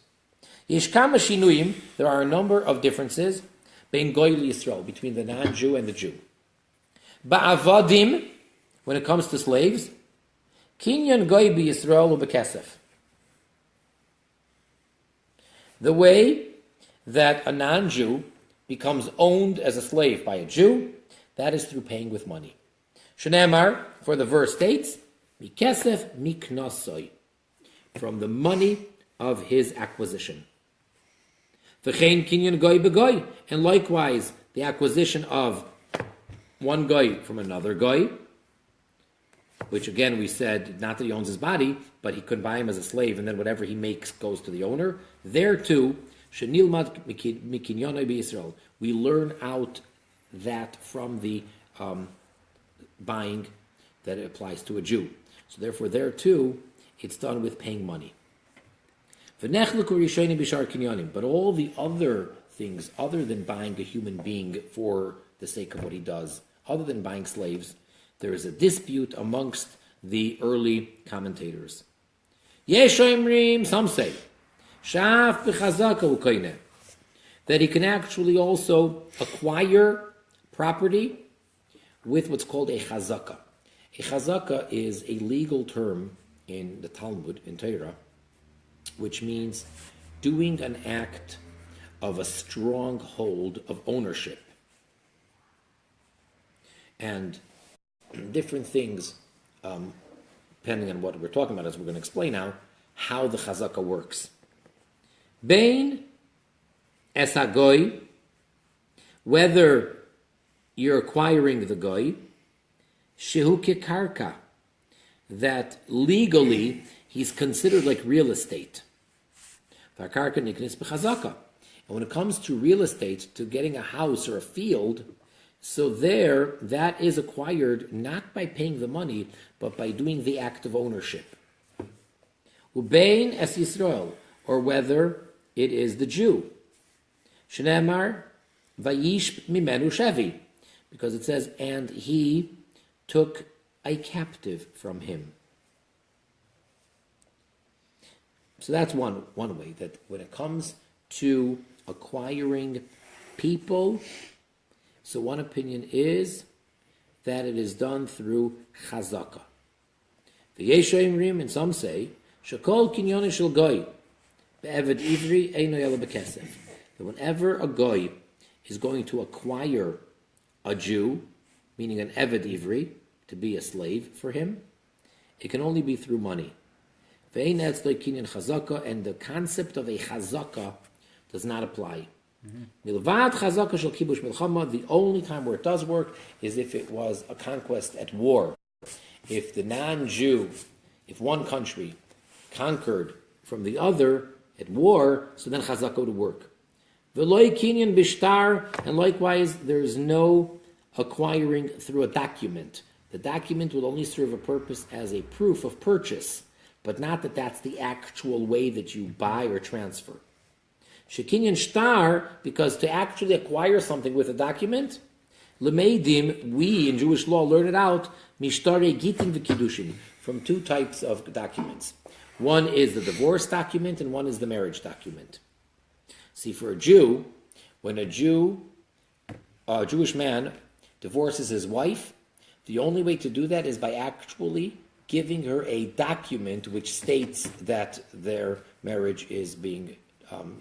There are a number of differences between the non-Jew and the Jew. Ba'avadim, when it comes to slaves, kinyan goy b'Yisrael u'b'kesef. The way that a non-Jew becomes owned as a slave by a Jew, that is through paying with money. Shneimar, for the verse states, mikesef miknosoi, from the money of his acquisition. V'chein kinyan goy b'goy, and likewise the acquisition of one guy from another guy, which again we said, not that he owns his body, but he could buy him as a slave, and then whatever he makes goes to the owner. There too, shenilmad mikinyonai b'Yisrael. We learn out that from the buying that it applies to a Jew. So therefore, there too, it's done with paying money. But all the other things, other than buying a human being for the sake of what he does, other than buying slaves, there is a dispute amongst the early commentators. Some say that he can actually also acquire property with what's called a chazaka. A chazaka is a legal term in the Talmud, in Torah, which means doing an act of a strong hold of ownership. And different things, depending on what we're talking about, as we're going to explain now, how the chazaka works. Bein esagoy, whether you're acquiring the goy, shehu kekarka, that legally he's considered like real estate. V'karka niknis b'chazaka. And when it comes to real estate, to getting a house or a field, so there, that is acquired not by paying the money, but by doing the act of ownership. Ubein es Yisrael, or whether it is the Jew. Shneimar vayish mimenu shevi, because it says, and he took a captive from him. So that's one way, that when it comes to acquiring people, so one opinion is that it is done through chazaka. The Yeshayimrim, and some say, Shakol kinyon shel goy, be'eved ivri eino yela bekesef. That whenever a goy is going to acquire a Jew, meaning an eved ivri, to be a slave for him, it can only be through money. Ve'ein etzloi kinyan chazaka, and the concept of a chazaka does not apply. Milvad chazaka shel kibush milchama, the only time where it does work is if it was a conquest at war. If the non-Jew, if one country conquered from the other at war, so then chazaka would work. V'loi kinyan bishtar, and likewise there is no acquiring through a document. The document will only serve a purpose as a proof of purchase, but not that that's the actual way that you buy or transfer. Shekinyan shtar, because to actually acquire something with a document, lemeidim, we in Jewish law learn it out, mishtare gitin v'kiddushin, from two types of documents. One is the divorce document and one is the marriage document. See, for a Jew, when a Jewish man divorces his wife, the only way to do that is by actually giving her a document which states that their marriage is being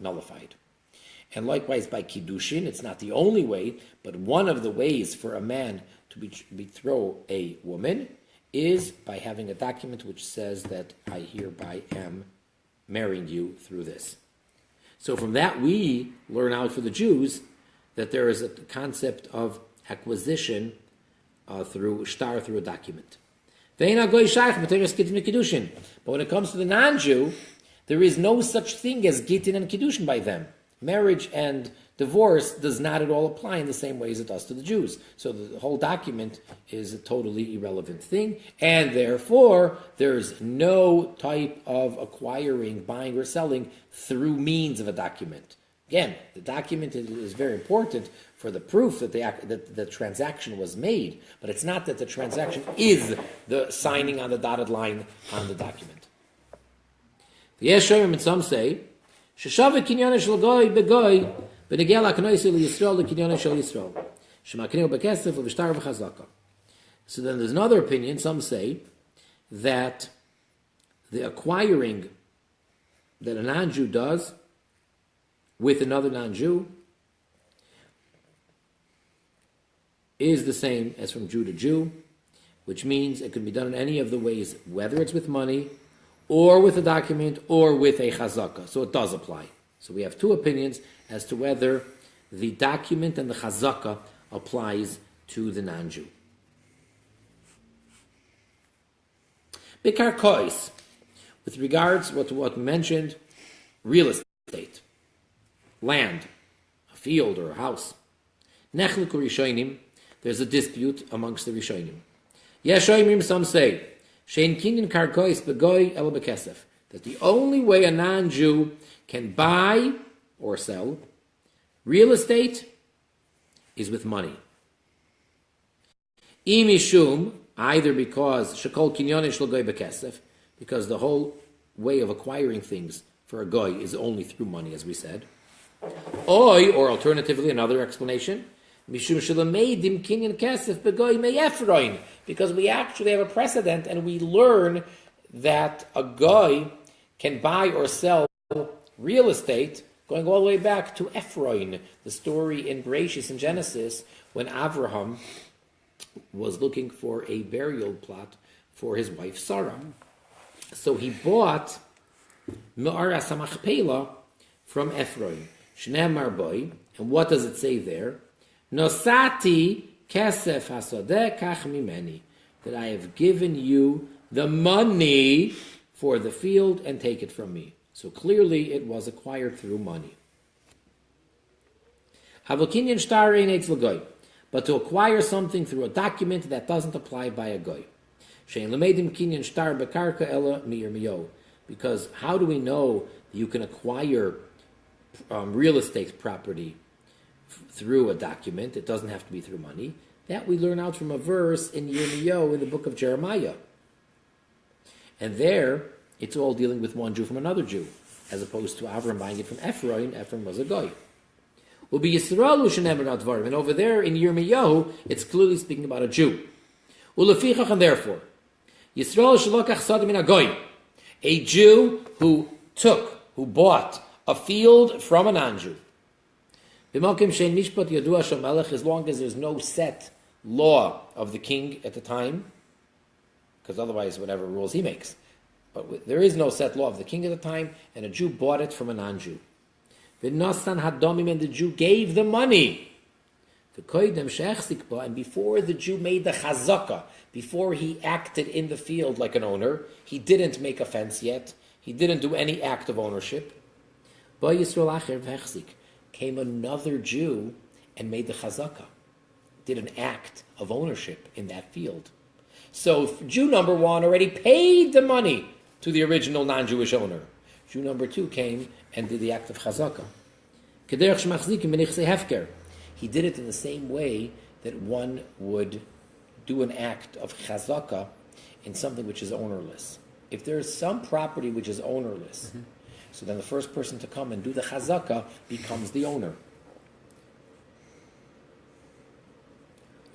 nullified. And likewise by Kiddushin, it's not the only way, but one of the ways for a man to betroth a woman is by having a document which says that I hereby am marrying you through this. So from that we learn out for the Jews that there is a concept of acquisition through a document. But when it comes to the non-Jew, there is no such thing as Gittin and Kiddushin by them. Marriage and divorce does not at all apply in the same way as it does to the Jews. So the whole document is a totally irrelevant thing, and therefore there's no type of acquiring, buying, or selling through means of a document. Again, the document is very important for the proof that the transaction was made, but it's not that the transaction is the signing on the dotted line on the document. The Yeshayim, and some say, Sheshavik kinyan shel goy begoy benegel haknoisa liyisrael lekinyan shel Yisrael shemakneu bekesef uv'shtar v'chazaka. So then there's another opinion. Some say that the acquiring that a non-Jew does with another non-Jew is the same as from Jew to Jew, which means it can be done in any of the ways, whether it's with money, or with a document, or with a chazaka. So it does apply. So we have two opinions as to whether the document and the chazaka applies to the non-Jew. Bikar kois, with regards to what we mentioned, real estate, land, a field or a house. Nechliku rishonim, there's a dispute amongst the rishonim. Yeshoimim, some say, shein kinyan karkois begoy el bekesef, that the only way a non-Jew can buy or sell real estate is with money. Imishum, either because shekol kinyonish l'goy bekesef, because the whole way of acquiring things for a goy is only through money, as we said. Oy, or alternatively, another explanation, mishum shelamedim kinyan kesef begoy meyefroin, because we actually have a precedent and we learn that a goy can buy or sell real estate going all the way back to Ephroin, the story in Bereshis in Genesis when Avraham was looking for a burial plot for his wife Sarah. So he bought Me'aras HaMachpelah from Ephroin. Shneimar boy, and what does it say there? Nosati kesef hasadeh kach mimeni, that I have given you the money for the field and take it from me. So clearly it was acquired through money. Havokinyan shtar ein eitz l'goy, but to acquire something through a document, that doesn't apply by a goy. Shein lemedim kinyan shtar bekarka ela miyirmiyo, because how do we know you can acquire real estate property through a document? It doesn't have to be through money. That we learn out from a verse in Yirmiyahu in the book of Jeremiah. And there, it's all dealing with one Jew from another Jew, as opposed to Avram buying it from Ephraim. Ephraim was a goy. And over there in Yirmiyahu, it's clearly speaking about a Jew. And therefore, a Jew who bought a field from a non-Jew. As long as there's no set law of the king at the time, because otherwise whatever rules he makes. But there is no set law of the king at the time, and a Jew bought it from a non-Jew. And the Jew gave the money. And before the Jew made the chazaka, before he acted in the field like an owner, he didn't make a fence yet, he didn't do any act of ownership. Came another Jew and made the chazaka, did an act of ownership in that field. So Jew number one already paid the money to the original non-Jewish owner. Jew number two came and did the act of chazaka. He did it in the same way that one would do an act of chazaka in something which is ownerless. If there is some property which is ownerless, so then the first person to come and do the chazaka becomes the owner.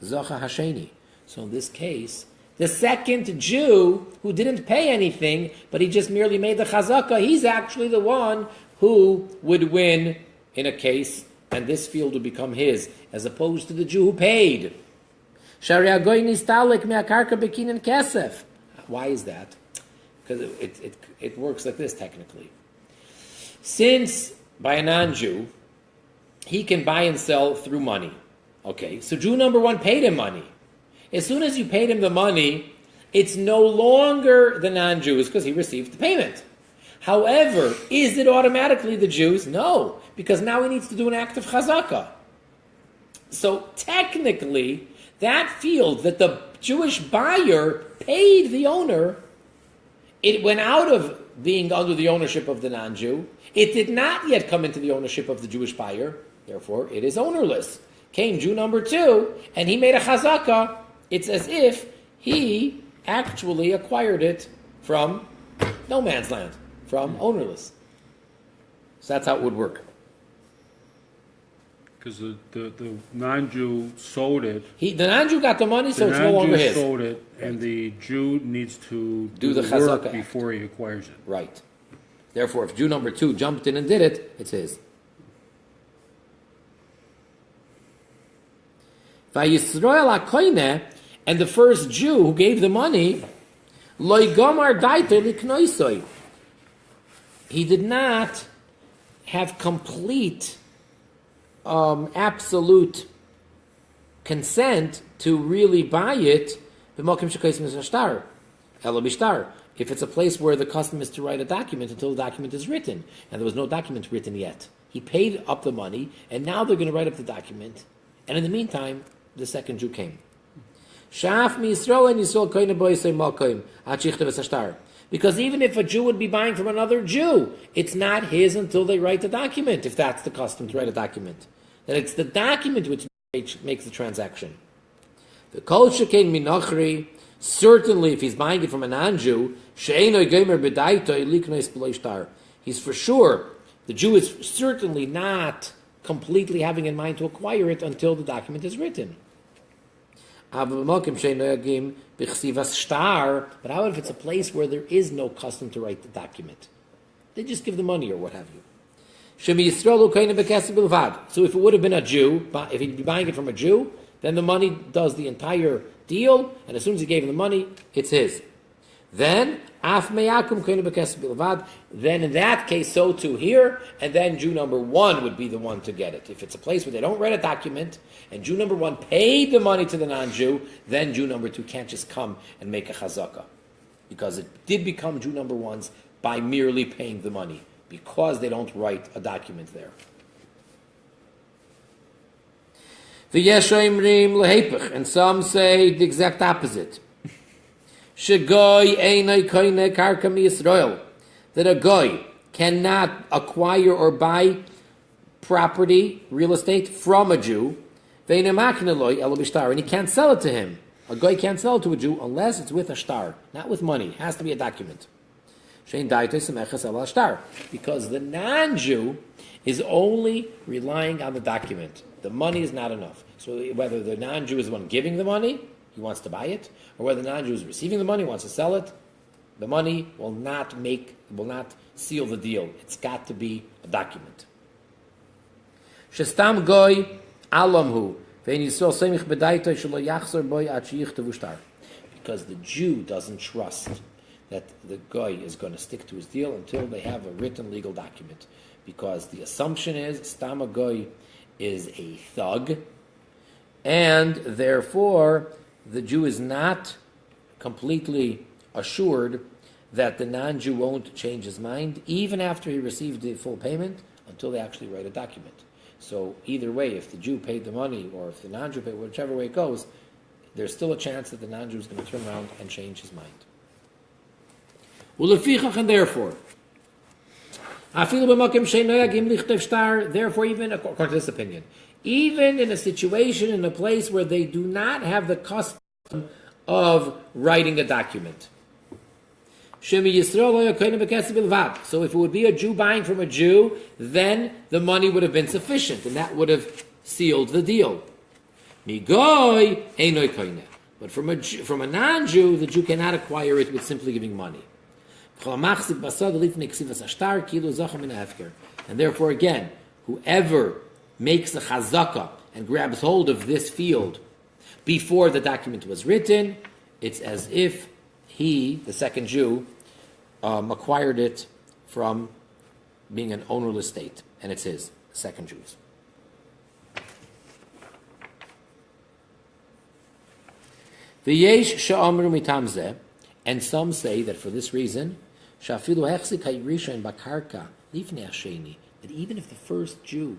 Zacha Hasheni. So in this case, the second Jew who didn't pay anything, but he just merely made the chazaka, he's actually the one who would win in a case, and this field would become his, as opposed to the Jew who paid. Why is that? Because it works like this technically. Since by a non-Jew, he can buy and sell through money. Okay, so Jew number one paid him money. As soon as you paid him the money, it's no longer the non-Jews because he received the payment. However, is it automatically the Jews? No, because now he needs to do an act of chazakah. So technically, that field that the Jewish buyer paid the owner, it went out of being under the ownership of the non-Jew. It did not yet come into the ownership of the Jewish buyer. Therefore, it is ownerless. Came Jew number two, and he made a chazakah. It's as if he actually acquired it from no man's land, from ownerless. So that's how it would work.
Because the non-Jew sold it.
The non-Jew got the money, so it's no longer his.
The non-Jew sold it, and the Jew needs to
do the
work
chazakah
before he acquires it.
Right. Therefore, if Jew number two jumped in and did it, it's his. Vayisroel HaKoineh, and the first Jew who gave the money, Loi Gomar Daito Liknoisoi. He did not have complete, absolute consent to really buy it. If it's a place where the custom is to write a document until the document is written, and there was no document written yet. He paid up the money, and now they're going to write up the document. And in the meantime, the second Jew came. Because even if a Jew would be buying from another Jew, it's not his until they write the document, if that's the custom to write a document. Then it's the document which makes the transaction. The kol shekain minachri, certainly if he's buying it from a non-Jew, he's for sure, the Jew is certainly not completely having in mind to acquire it until the document is written. But how if it's a place where there is no custom to write the document? They just give the money or what have you. So if it would have been a Jew, if he'd be buying it from a Jew, then the money does the entire deal, and as soon as he gave him the money, it's his. Then in that case, so too here, and then Jew number one would be the one to get it. If it's a place where they don't write a document, and Jew number one paid the money to the non-Jew, then Jew number two can't just come and make a chazakah. Because it did become Jew number one's by merely paying the money, because they don't write a document there. And some say the exact opposite. That a goy cannot acquire or buy property, real estate, from a Jew, and he can't sell it to him. A goy can't sell it to a Jew unless it's with a shtar, not with money. It has to be a document. Because the non-Jew is only relying on the document. The money is not enough. So whether the non-Jew is the one giving the money, he wants to buy it, or whether the non-Jew is receiving the money, wants to sell it, the money will not seal the deal. It's got to be a document. Shestam goy alamhu because the Jew doesn't trust that the guy is going to stick to his deal until they have a written legal document. Because the assumption is Stama Goy is a thug, and therefore the Jew is not completely assured that the non-Jew won't change his mind even after he received the full payment until they actually write a document. So either way, if the Jew paid the money or if the non-Jew paid, whichever way it goes, there's still a chance that the non-Jew is going to turn around and change his mind. And therefore, even according to this opinion, even in a situation, in a place where they do not have the custom of writing a document. So if it would be a Jew buying from a Jew, then the money would have been sufficient, and that would have sealed the deal. But from a non-Jew, the Jew cannot acquire it with simply giving money. And therefore, again, whoever makes a chazaka and grabs hold of this field before the document was written, it's as if he, the second Jew, acquired it from being an ownerless state, and it's his, the second Jew's. V'yesh she'amru mitam zeh, and some say that for this reason, she'afilu hechzik ha'yrisha bakarka lifnei hasheni, that even if the first Jew,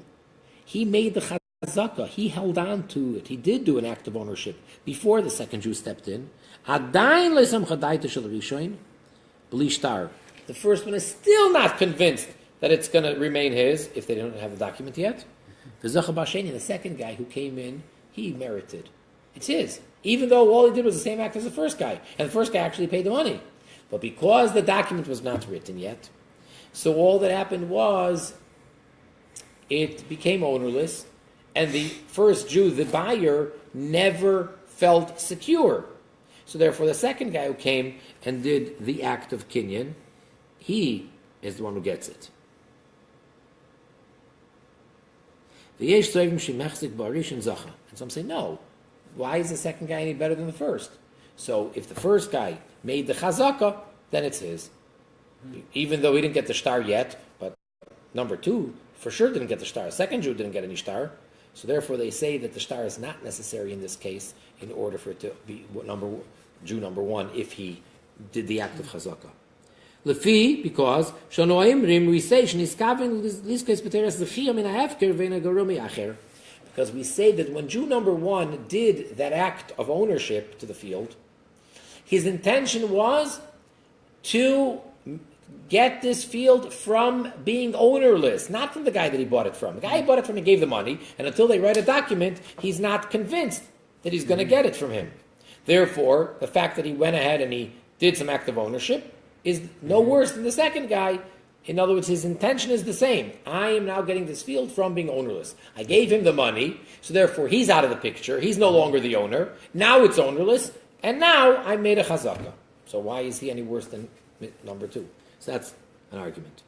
he made the chazaka, he held on to it, he did do an act of ownership before the second Jew stepped in, adayin le'sam chadaita shel rishoin, b'li shtar. The first one is still not convinced that it's going to remain his if they don't have the document yet. The Zacha Basheni, the second guy who came in, he merited. It's his. Even though all he did was the same act as the first guy. And the first guy actually paid the money. But because the document was not written yet, so all that happened was it became ownerless, and the first Jew, the buyer, never felt secure. So therefore the second guy who came and did the act of kinyan, he is the one who gets it. And some say, no. Why is the second guy any better than the first? So if the first guy made the chazaka, then it's his. Even though he didn't get the star yet, but number two for sure didn't get the star. Second Jew didn't get any star. So therefore they say that the star is not necessary in this case in order for it to be Jew number one if he did the act of chazaka. Lefi, because we say because we say that when Jew number one did that act of ownership to the field, his intention was to get this field from being ownerless, not from the guy that he bought it from. The guy he bought it from, he gave the money, and until they write a document, he's not convinced that he's going to get it from him. Therefore, the fact that he went ahead and he did some act of ownership is no worse than the second guy. In other words, his intention is the same. I am now getting this field from being ownerless. I gave him the money, so therefore he's out of the picture. He's no longer the owner. Now it's ownerless, and now I made a chazaka. So why is he any worse than number two? So that's an argument.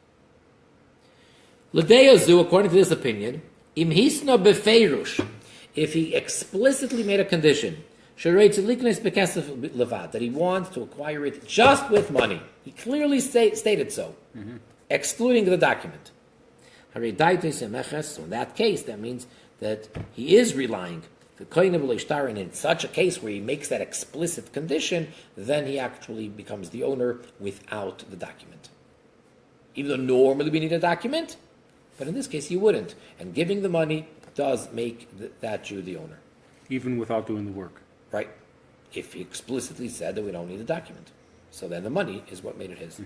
L'deyazu, according to this opinion, im hisna befeirush, if he explicitly made a condition, that he wants to acquire it just with money. He clearly stated so, excluding the document. So in that case, that means that he is relying. And in such a case where he makes that explicit condition, then he actually becomes the owner without the document. Even though normally we need a document, but in this case you wouldn't. And giving the money does make that Jew the owner.
Even without doing the work.
Right. If he explicitly said that we don't need a document. So then the money is what made it his.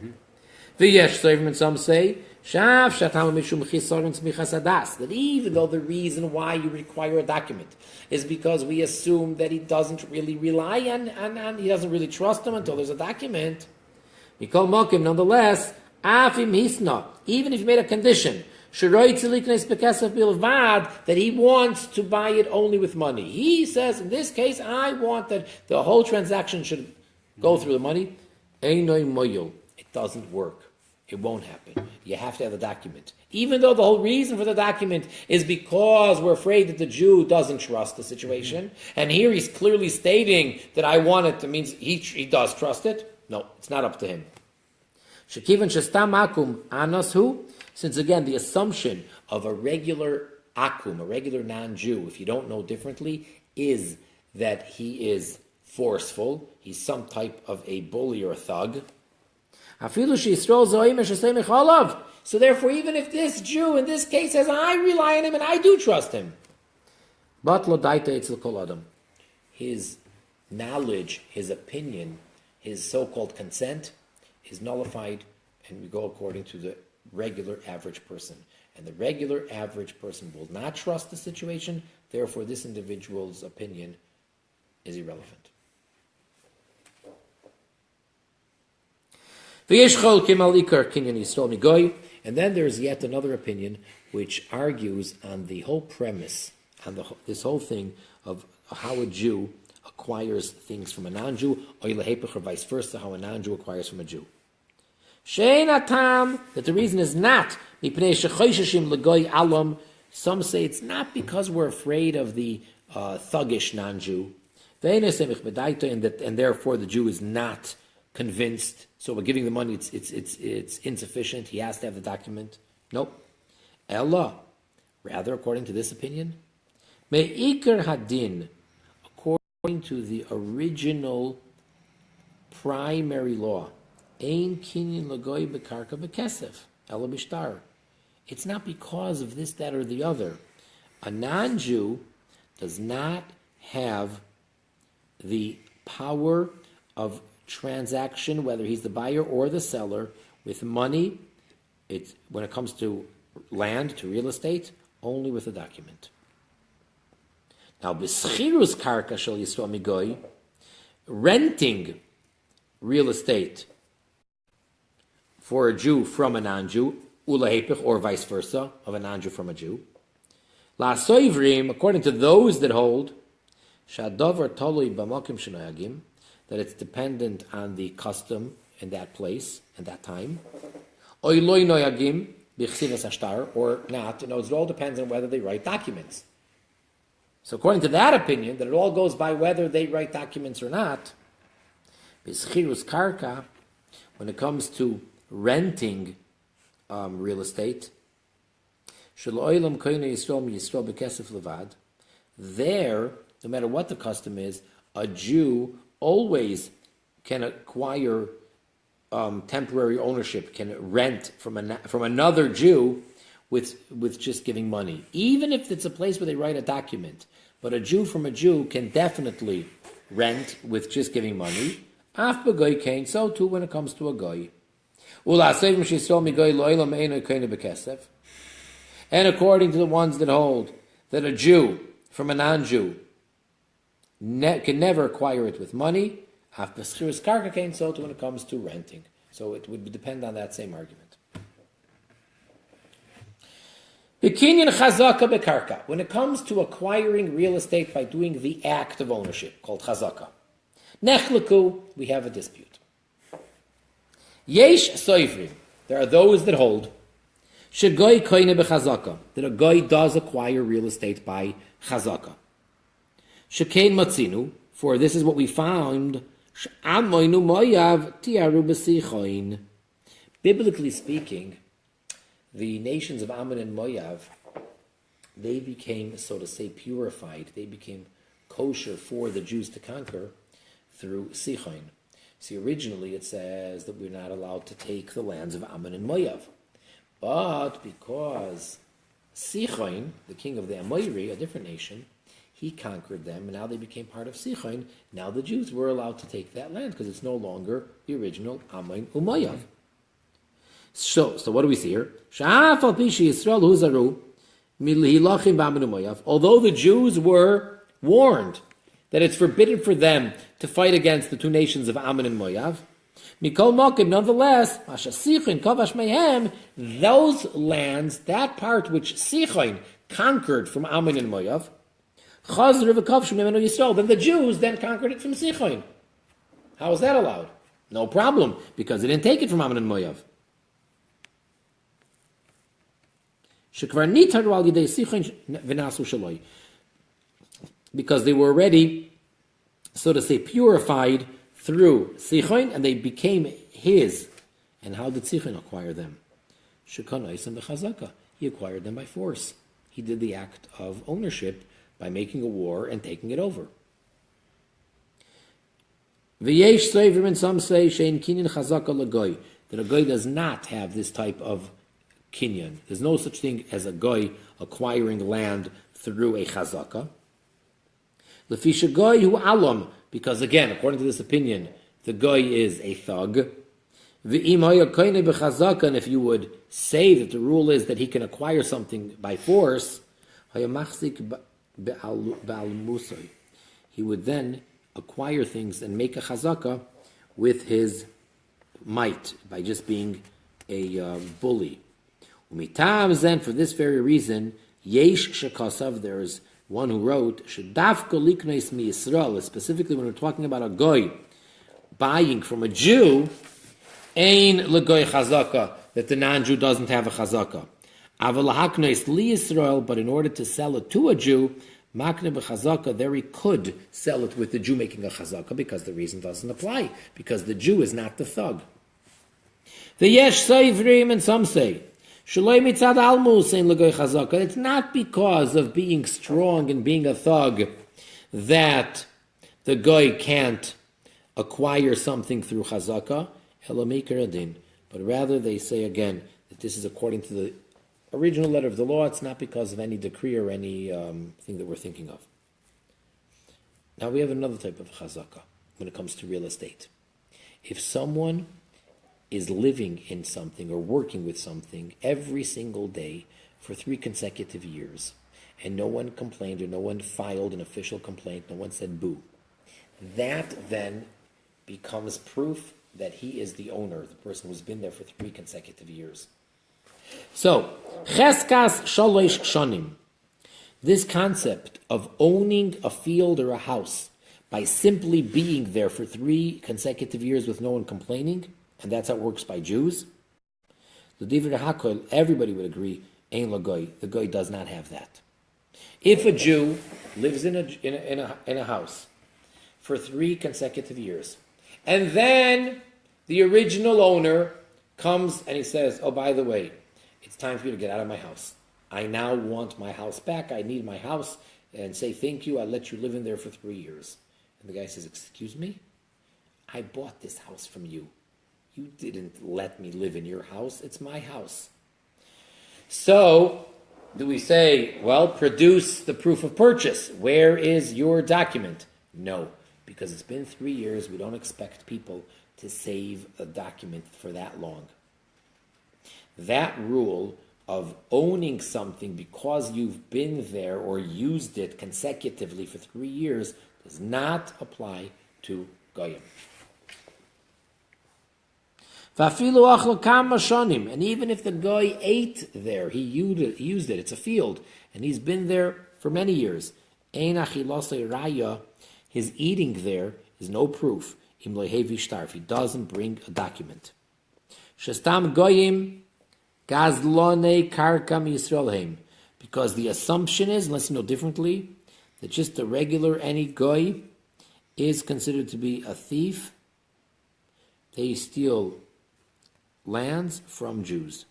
And some say that even though the reason why you require a document is because we assume that he doesn't really rely on he doesn't really trust him until there's a document. Nonetheless, even if you made a condition that he wants to buy it only with money. He says, in this case, I want that the whole transaction should go through the money. It doesn't work. It won't happen. You have to have the document. Even though the whole reason for the document is because we're afraid that the Jew doesn't trust the situation. And here he's clearly stating that I want it. That means he does trust it. No, it's not up to him. Since again, the assumption of a regular akum, a regular non-Jew, if you don't know differently, is that he is forceful, he's some type of a bully or a thug. So therefore, even if this Jew in this case says, I rely on him and I do trust him, his knowledge, his opinion, his so-called consent is nullified, and we go according to the regular average person. And the regular average person will not trust the situation, therefore this individual's opinion is irrelevant. And then there's yet another opinion which argues on the whole premise, on this whole thing of how a Jew acquires things from a non-Jew, or vice versa, how a non-Jew acquires from a Jew. That the reason is not, some say it's not because we're afraid of the thuggish non-Jew, and therefore the Jew is not convinced, so we're giving the money, it's insufficient, he has to have the document. Nope. Ella, rather, according to this opinion, me'ikar hadin, according to the original primary law, ein kinyan lagoy bekarka bekesef, ella bishtar. It's not because of this, that, or the other. A non-Jew does not have the power of transaction, whether he's the buyer or the seller, with money. It's when it comes to land, to real estate, only with a document. Now, b'schirus karka shel Yisrael migoy, renting real estate for a Jew from a non-Jew, ulahepich, or vice versa, of a non-Jew from a Jew. La soivrim, according to those that hold, shadavar tolui b'makim shenoyagim, that it's dependent on the custom in that place and that time. Oy loy noyagim b'chsivas hashtar, or not. You know, it all depends on whether they write documents. So according to that opinion, that it all goes by whether they write documents or not, b'schirus karka, when it comes to renting real estate, there, no matter what the custom is, a Jew always can acquire temporary ownership, can rent from another Jew with just giving money. Even if it's a place where they write a document, but a Jew from a Jew can definitely rent with just giving money. Af b'goy kain, so too when it comes to a goy. And according to the ones that hold that a Jew from a non-Jew can never acquire it with money, so too when it comes to renting. So it would depend on that same argument. When it comes to acquiring real estate by doing the act of ownership, called chazaka, nechleku, we have a dispute. Yesh soifrim, there are those that hold shegoy koine bechazaka, that a goy does acquire real estate by chazaka. Shekein matzinu, for this is what we found. She'amoinu moyav tiaru b'sichoin. Biblically speaking, the nations of Ammon and Moav, they became, so to say, purified. They became kosher for the Jews to conquer through Sichon. See, originally it says that we're not allowed to take the lands of Ammon and Moav. But because Sichon, the king of the Amoiri, a different nation, he conquered them, and now they became part of Sichon. Now the Jews were allowed to take that land because it's no longer the original Ammon and Moav. So what do we see here? Although the Jews were warned that it's forbidden for them to fight against the two nations of Ammon and Moav, nonetheless, those lands, that part which Sichon conquered from Ammon and Moav, then the Jews then conquered it from Sichon. How is that allowed? No problem, because they didn't take it from Ammon and Moav. Because they were already, so to say, purified through Sichon, and they became his. And how did Sichon acquire them? He acquired them by force. He did the act of ownership by making a war and taking it over. V'yesh soivrim, and some say shein kinyan chazaka lagoy, that a goy does not have this type of kinyan. There's no such thing as a goy acquiring land through a chazaka. Lefisha goy hu alam, because again, according to this opinion, the goy is a thug. V'im haya koine b'chazaka, and if you would say that the rule is that he can acquire something by force, haya machzik ba'al musay, he would then acquire things and make a chazaka with his might, by just being a bully. Umitam then, for this very reason, yesh shekasav, there is one who wrote, shedavka liknes mi Yisrael, specifically when we're talking about a goy buying from a Jew, Ein legoy chazaka, that the non-Jew doesn't have a chazaka. Aval lahaknois li Yisrael, but in order to sell it to a Jew, makne b'chazaka, there he could sell it with the Jew making a chazaka, because the reason doesn't apply, because the Jew is not the thug. The yesh soivrim, and some say, shaloi mitzad almus ein legoy chazaka. It's not because of being strong and being a thug that the goy can't acquire something through chazaka, but rather they say again that this is according to the original letter of the law. It's not because of any decree or any thing that we're thinking of. Now we have another type of chazaka when it comes to real estate. If someone is living in something or working with something every single day for 3 consecutive years, and no one complained or no one filed an official complaint, no one said boo, that then becomes proof that he is the owner, the person who's been there for 3 consecutive years. So, cheskas shalosh shonim, this concept of owning a field or a house by simply being there for 3 consecutive years with no one complaining, and that's how it works by Jews, the divrei hakol, everybody would agree, ein lagoy, the goy does not have that. If a Jew lives in a house for 3 consecutive years, and then the original owner comes and he says, oh, by the way, it's time for you to get out of my house. I now want my house back. I need my house. And say, thank you. I'll let you live in there for 3 years. And the guy says, excuse me? I bought this house from you. You didn't let me live in your house. It's my house. So, do we say, well, produce the proof of purchase? Where is your document? No, because it's been 3 years. We don't expect people to save a document for that long. That rule of owning something because you've been there or used it consecutively for 3 years does not apply to Goyim. And even if the Goy ate there, he used it, it's a field, and he's been there for many years, his eating there is no proof if he doesn't bring a document. Because the assumption is, unless you know differently, that just a regular any goy is considered to be a thief. They steal lands from Jews.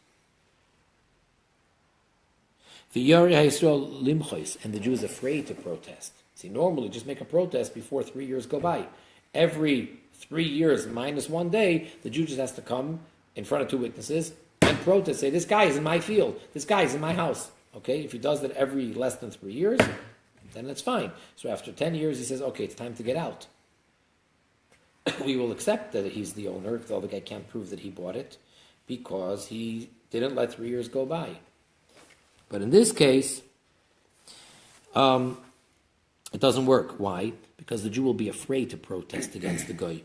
And the Jew is afraid to protest. See, normally just make a protest before 3 years go by. Every 3 years minus 1 day, the Jew just has to come in front of 2 witnesses and protest, say, this guy is in my field, this guy is in my house. Okay, if he does that every less than 3 years, then that's fine. So after 10 years, he says, okay, it's time to get out. We will accept that he's the owner, though the guy can't prove that he bought it, because he didn't let 3 years go by. But in this case, it doesn't work. Why? Because the Jew will be afraid to protest against the Goy.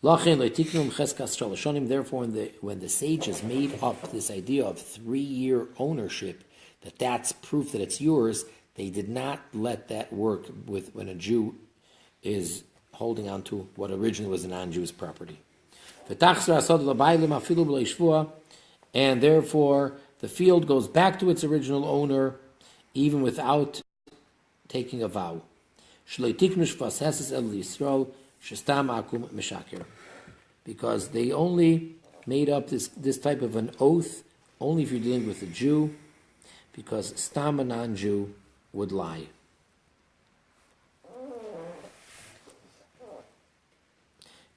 Therefore, when the sages made up this idea of 3-year ownership, that's proof that it's yours, they did not let that work with when a Jew is holding on to what originally was a non-Jewish property. And therefore, the field goes back to its original owner, even without taking a vow. Because they only made up this type of an oath only if you're dealing with a Jew, because stam a non-Jew would lie.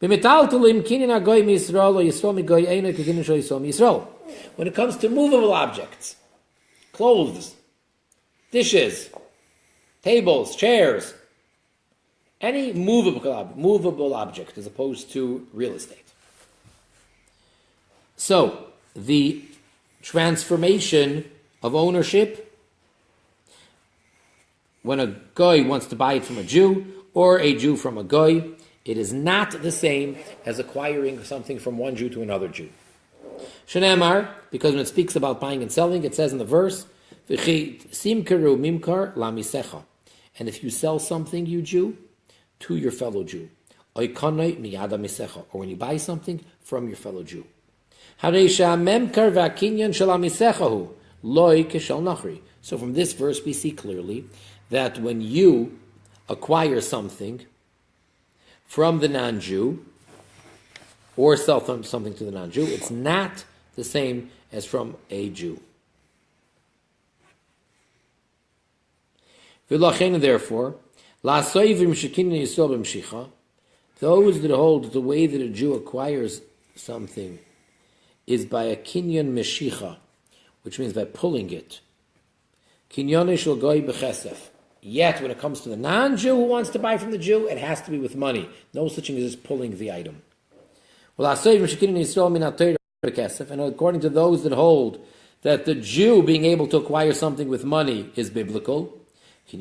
When it comes to movable objects, clothes, dishes, tables, chairs, any movable object as opposed to real estate. So, the transformation of ownership, when a goy wants to buy it from a Jew, or a Jew from a goy, it is not the same as acquiring something from one Jew to another Jew. Shenemar, because when it speaks about buying and selling, it says in the verse, simkeru mimkar lamisecha. And if you sell something, you Jew, to your fellow Jew. oikonoi miyada misecha, or when you buy something from your fellow Jew. Hareisha memkar v'akinyan shel hamisechahu loi keshel nachri. So from this verse we see clearly that when you acquire something from the non-Jew, or sell something to the non-Jew, it's not the same as from a Jew. Therefore, those that hold that the way that a Jew acquires something is by a kinyan meshicha, which means by pulling it. Yet, when it comes to the non-Jew who wants to buy from the Jew, it has to be with money. No such thing as just pulling the item. And according to those that hold that the Jew being able to acquire something with money is biblical, so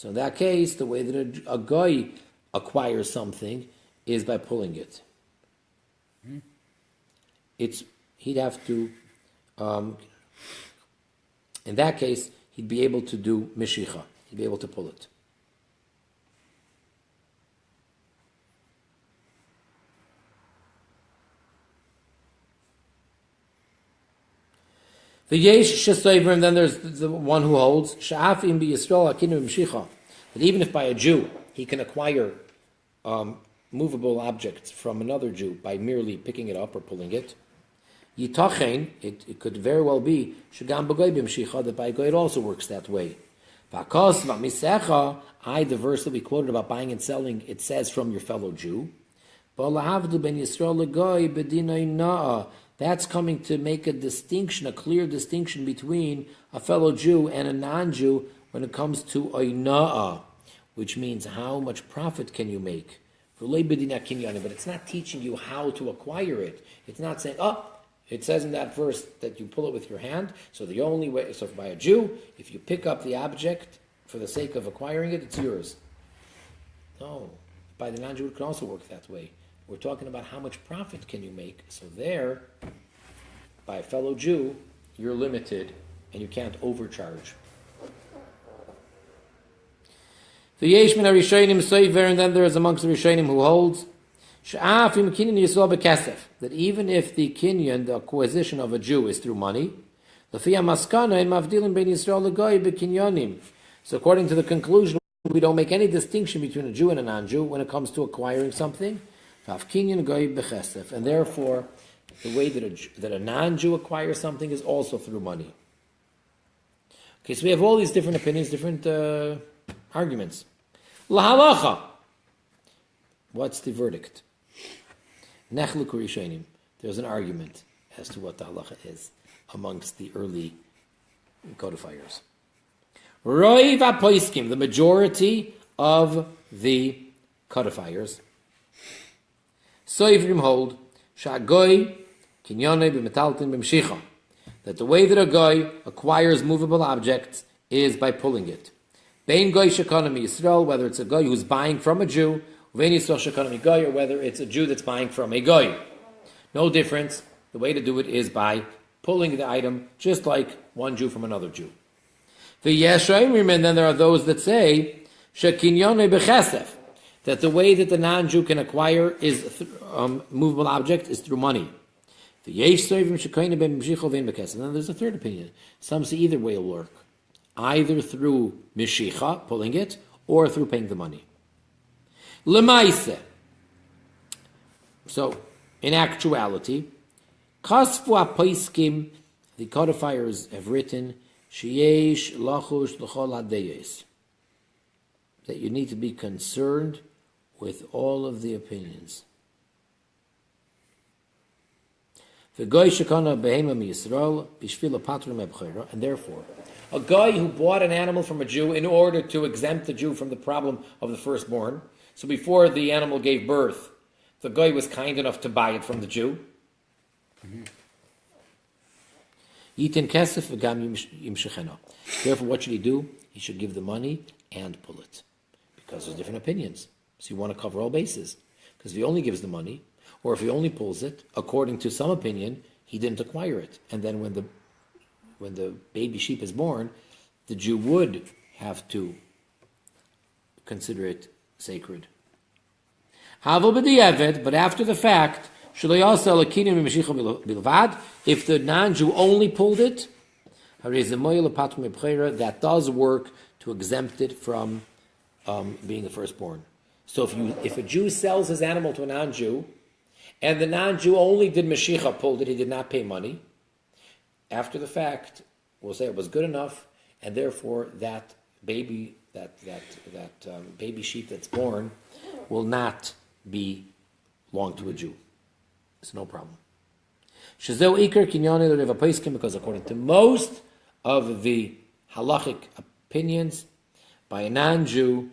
in that case, the way that a guy acquires something is by pulling it. He'd have to, in that case, he'd be able to do meshicha. He'd be able to pull it. The yesh shesoiver, and then there's the one who holds sha'afim bi Yisrael akinu meshicha, that even if by a Jew he can acquire movable objects from another Jew by merely picking it up or pulling it. Yitachen, it could very well be shagam b'goy b'mshicha, that by goy it also works that way. V'akos v'misecha, the verse that we quoted about buying and selling, it says from your fellow Jew. V'alahavdu ben Yisrael l'goy b'dinay na'a. That's coming to make a distinction, a clear distinction between a fellow Jew and a non-Jew when it comes to oina'a, which means how much profit can you make. But it's not teaching you how to acquire it. It's not saying, it says in that verse that you pull it with your hand, so the only way, so by a Jew, if you pick up the object for the sake of acquiring it, it's yours. No, by the non-Jew it can also work that way. We're talking about how much profit can you make. So there, by a fellow Jew, you're limited and you can't overcharge. The Yesh min HaRishonim Soiver, and then there is amongst the Rishonim who holds Sha'afim kinyan Yisrael b'kesef, that even if the kinyan, the acquisition of a Jew, is through money, l'fiyah maskana in mavdilim bein Yisrael l'goy b'kinyanim. So according to the conclusion, we don't make any distinction between a Jew and a non-Jew when it comes to acquiring something. And therefore, the way that a non-Jew acquires something is also through money. Okay, so we have all these different opinions, different arguments. Lahalacha. What's the verdict? Nechlu Rishonim. There's an argument as to what the halacha is amongst the early codifiers. Roi v'poiskim, the majority of the codifiers, Soivrim hold shagoy kinyone b'metaltin b'mshicha, that the way that a goy acquires movable objects is by pulling it. Bein goy shekonomi Yisrael, whether it's a goy who's buying from a Jew, vein Yisrael shekonomi goy, or whether it's a Jew that's buying from a goy. No difference. The way to do it is by pulling the item, just like one Jew from another Jew. The Yeshayim, and then there are those that say shekinyone b'chesef, that the way that the non-Jew can acquire is movable object is through money. And then there's a third opinion. Some say either way will work. Either through mishicha, pulling it, or through paying the money. Lemaise. So, in actuality, kasfu apoiskim, the codifiers have written, sheyesh lachush l'chol hadeyes, that you need to be concerned with all of the opinions. And therefore, a guy who bought an animal from a Jew in order to exempt the Jew from the problem of the firstborn, so before the animal gave birth, the guy was kind enough to buy it from the Jew. Therefore, what should he do? He should give the money and pull it. Because there's different opinions. So you want to cover all bases. Because if he only gives the money, or if he only pulls it, according to some opinion, he didn't acquire it. And then when the baby sheep is born, the Jew would have to consider it sacred. But after the fact, if the non-Jew only pulled it, that does work to exempt it from being the firstborn. So if a Jew sells his animal to a non-Jew, and the non-Jew only did Mashiach, pulled it, he did not pay money, after the fact, we'll say it was good enough, and therefore that baby, baby sheep that's born will not belong to a Jew. It's no problem. Because according to most of the halachic opinions, by a non-Jew,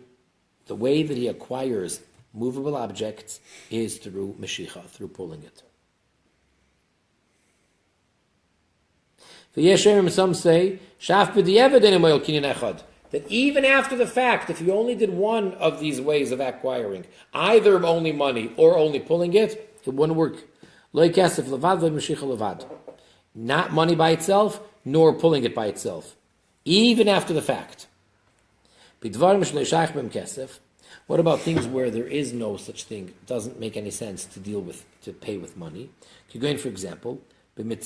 the way that he acquires movable objects is through Mashiach, through pulling it. Some say that even after the fact, if you only did one of these ways of acquiring, either only money or only pulling it, it wouldn't work. Not money by itself, nor pulling it by itself, even after the fact. What about things where there is no such thing? It doesn't make any sense to pay with money. You go in, for example, if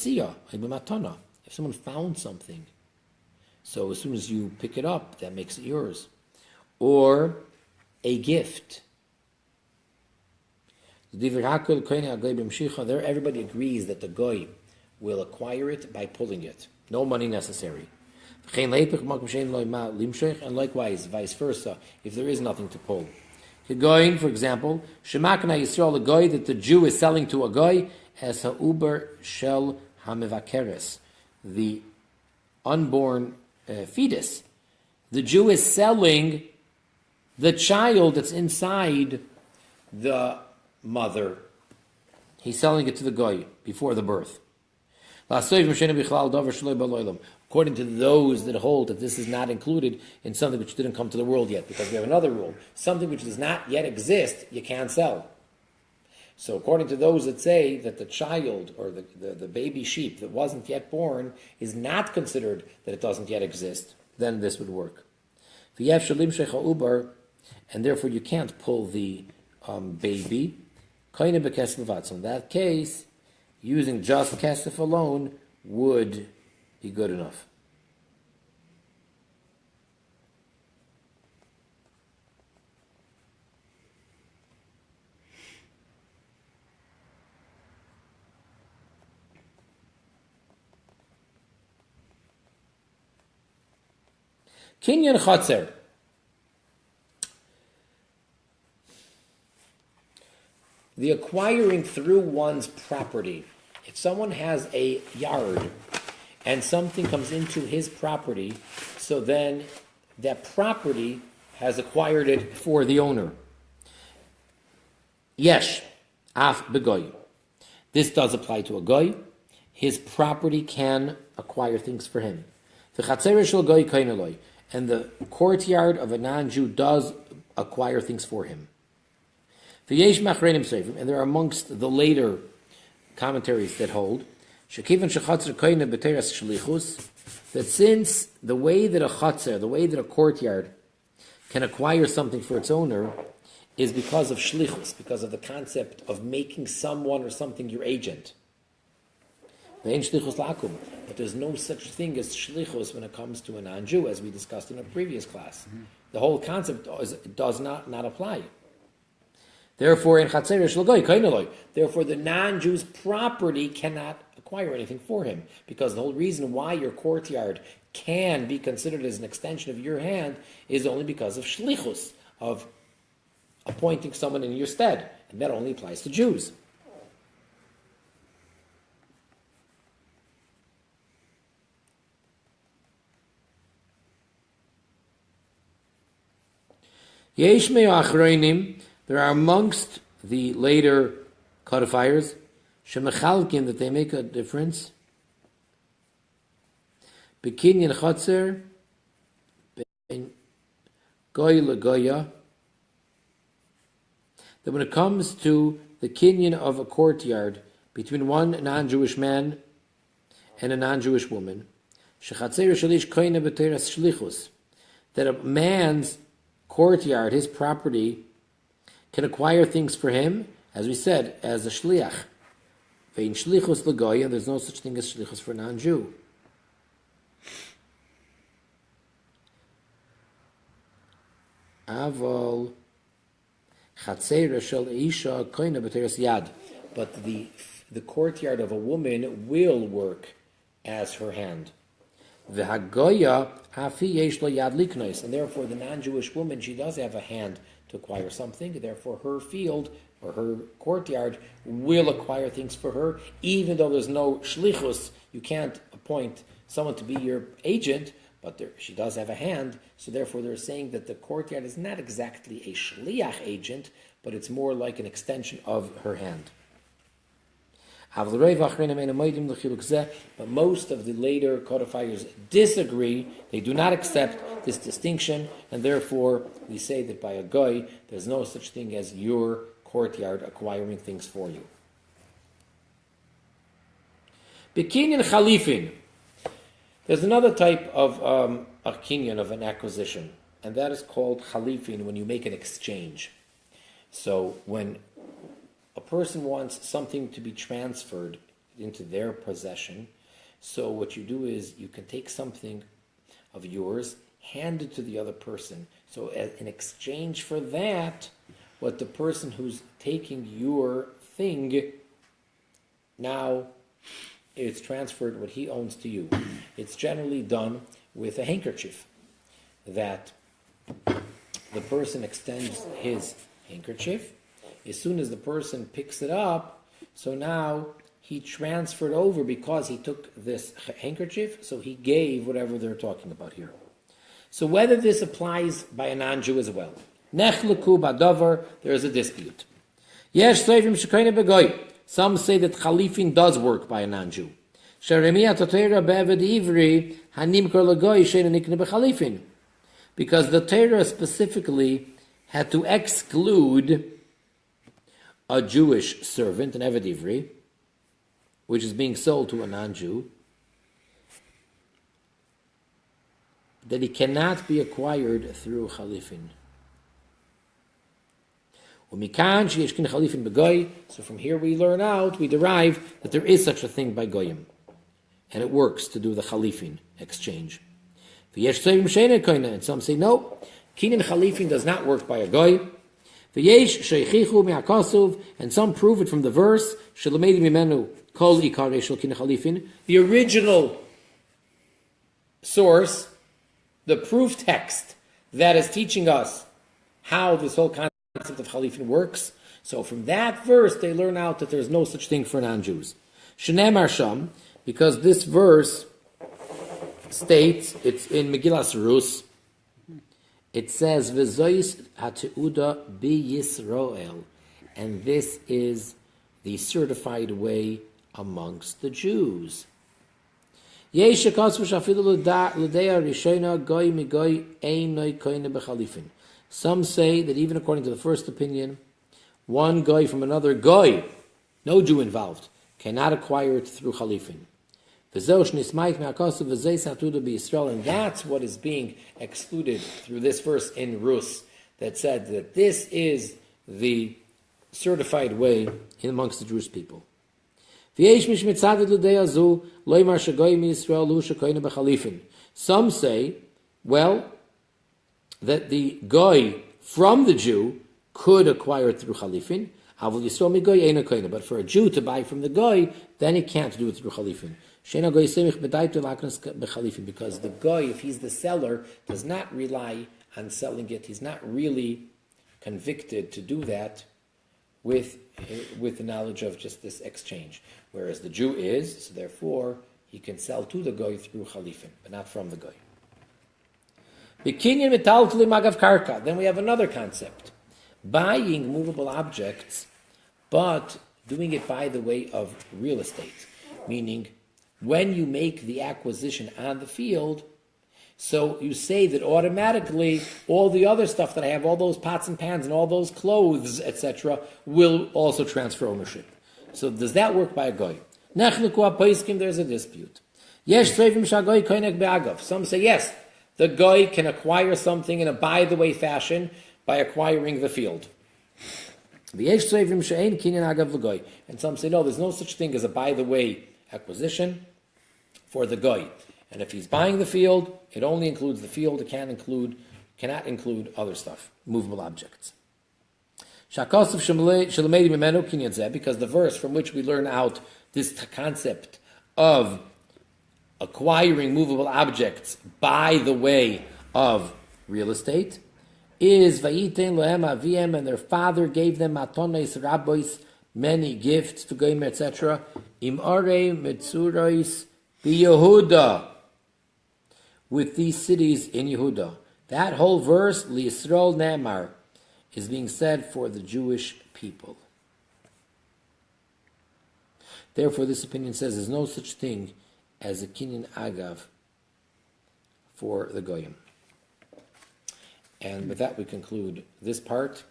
someone found something, so as soon as you pick it up, that makes it yours. Or a gift. There, everybody agrees that the goy will acquire it by pulling it. No money necessary. And likewise, vice versa, if there is nothing to pull. Going, for example, Shemakna Yisrael, the goy that the Jew is selling to a goy, as ha'uber shel ha'mevakeres, the unborn fetus. The Jew is selling the child that's inside the mother. He's selling it to the goy before the birth. According to those that hold that this is not included in something which didn't come to the world yet, because we have another rule. Something which does not yet exist, you can't sell. So according to those that say that the child or the baby sheep that wasn't yet born is not considered that it doesn't yet exist, then this would work. And therefore you can't pull the baby. So in that case, using just kesef alone would be good enough. Kinyan Chatzer. The acquiring through one's property. If someone has a yard and something comes into his property, so then that property has acquired it for the owner. Yesh, af begoy. This does apply to a goy. His property can acquire things for him. And the courtyard of a non-Jew does acquire things for him. And there are amongst the later commentaries that hold that since the way that a chatzer, the way that a courtyard can acquire something for its owner is because of shlichus, because of the concept of making someone or something your agent. But there's no such thing as shlichus when it comes to a non-Jew, as we discussed in a previous class. Mm-hmm. The whole concept does not apply. Therefore, in therefore the non-Jew's property cannot acquire anything for him, because the whole reason why your courtyard can be considered as an extension of your hand is only because of shlichus, of appointing someone in your stead, and that only applies to Jews. There are amongst the later codifiers shemechalkin that they make a difference. Bekinyan chatzer, ben goy legoya. That when it comes to the kinyan of a courtyard between one non-Jewish man and a non-Jewish woman, shechatzer shalish koine b'teras shlichus, that a man's courtyard, his property, can acquire things for him, as we said, as a shliach. Vein shlichus l'goy, and there's no such thing as shlichus for a non-Jew. Aval chatzeira shel isha koina b'teres yad. But the courtyard of a woman will work as her hand. V'hagoya hafi yesh lo yad liknos, and therefore the non-Jewish woman, she does have a hand to acquire something. Therefore, her field or her courtyard will acquire things for her, even though there's no shlichus. You can't appoint someone to be your agent, but she does have a hand. So therefore, they're saying that the courtyard is not exactly a shliach agent, but it's more like an extension of her hand. But most of the later codifiers disagree. They do not accept this distinction, and therefore we say that by a goy, there's no such thing as your courtyard acquiring things for you. Bikinyan chalifin. There's another type of a kinyan, of an acquisition, and that is called chalifin, when you make an exchange. So when a person wants something to be transferred into their possession, so what you do is you can take something of yours, hand it to the other person. So in exchange for that, what the person who's taking your thing, now it's transferred what he owns to you. It's generally done with a handkerchief, that the person extends his handkerchief. As soon as the person picks it up, so now he transferred over because he took this handkerchief, so he gave whatever they're talking about here. So whether this applies by a non-Jew as well. Nechleku badavar, there is a dispute. Yesh seifim shekoine begoy. Some say that chalifin does work by a non-Jew. Sheremiyah totera be'eved ivri hanimkar legoy she'en nikne bechalifin. Because the Torah specifically had to exclude a Jewish servant, an Eved Ivri, which is being sold to a non-Jew, that he cannot be acquired through chalifin. So from here we learn out, we derive that there is such a thing by goyim, and it works to do the chalifin exchange. And some say no, kinyan chalifin does not work by a goy. And some prove it from the verse, the original source, the proof text that is teaching us how this whole concept of chalifin works. So from that verse, they learn out that there's no such thing for non-Jews. Shenemar Sham, because this verse states, it's in Megillas Rus, it says, V'zois ha'teuda bi Yisrael, and this is the certified way amongst the Jews. Some say that even according to the first opinion, one goy from another goy, no Jew involved, cannot acquire it through chalifin. And that's what is being excluded through this verse in Rus, that said that this is the certified way in amongst the Jewish people. Some say, well, that the goy from the Jew could acquire it through chalifin, but for a Jew to buy from the goy, then he can't do it through chalifin. Because the goy, if he's the seller, does not rely on selling it. He's not really convicted to do that with the knowledge of just this exchange. Whereas the Jew is, so therefore he can sell to the goy through chalifin, but not from the goy. Then we have another concept. Buying movable objects, but doing it by the way of real estate. Meaning, when you make the acquisition on the field, so you say that automatically all the other stuff that I have, all those pots and pans and all those clothes, etc., will also transfer ownership. So does that work by a goy? There's a dispute. Some say yes, the goy can acquire something in a by-the-way fashion by acquiring the field. And some say, no, there's no such thing as a by-the-way acquisition for the goy. And if he's buying the field, it only includes the field. It cannot include other stuff, movable objects. Because the verse from which we learn out this concept of acquiring movable objects by the way of real estate is Vayiten Lohem Aviem, and their father gave them matones rabbois, many gifts to Goyim, etc. Im Are Metzurois Yehuda, with these cities in Yehuda. That whole verse, Li'Yisrael Nemar, is being said for the Jewish people. Therefore, this opinion says there's no such thing as a kinyan agav for the goyim. And with that, we conclude this part,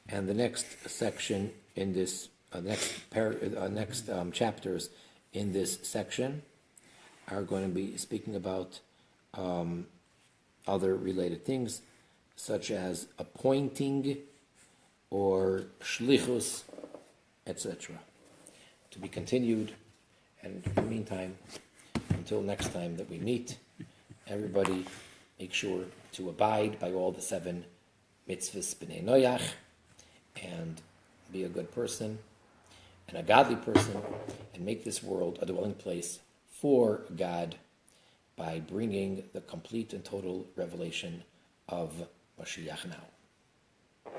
and the next section in this next chapters in this section are going to be speaking about other related things, such as appointing or shlichus, etc. To be continued, and in the meantime, until next time that we meet, everybody make sure to abide by all the 7 mitzvahs b'nei noyach, and be a good person, and a godly person, and make this world a dwelling place for God by bringing the complete and total revelation of Mashiach now.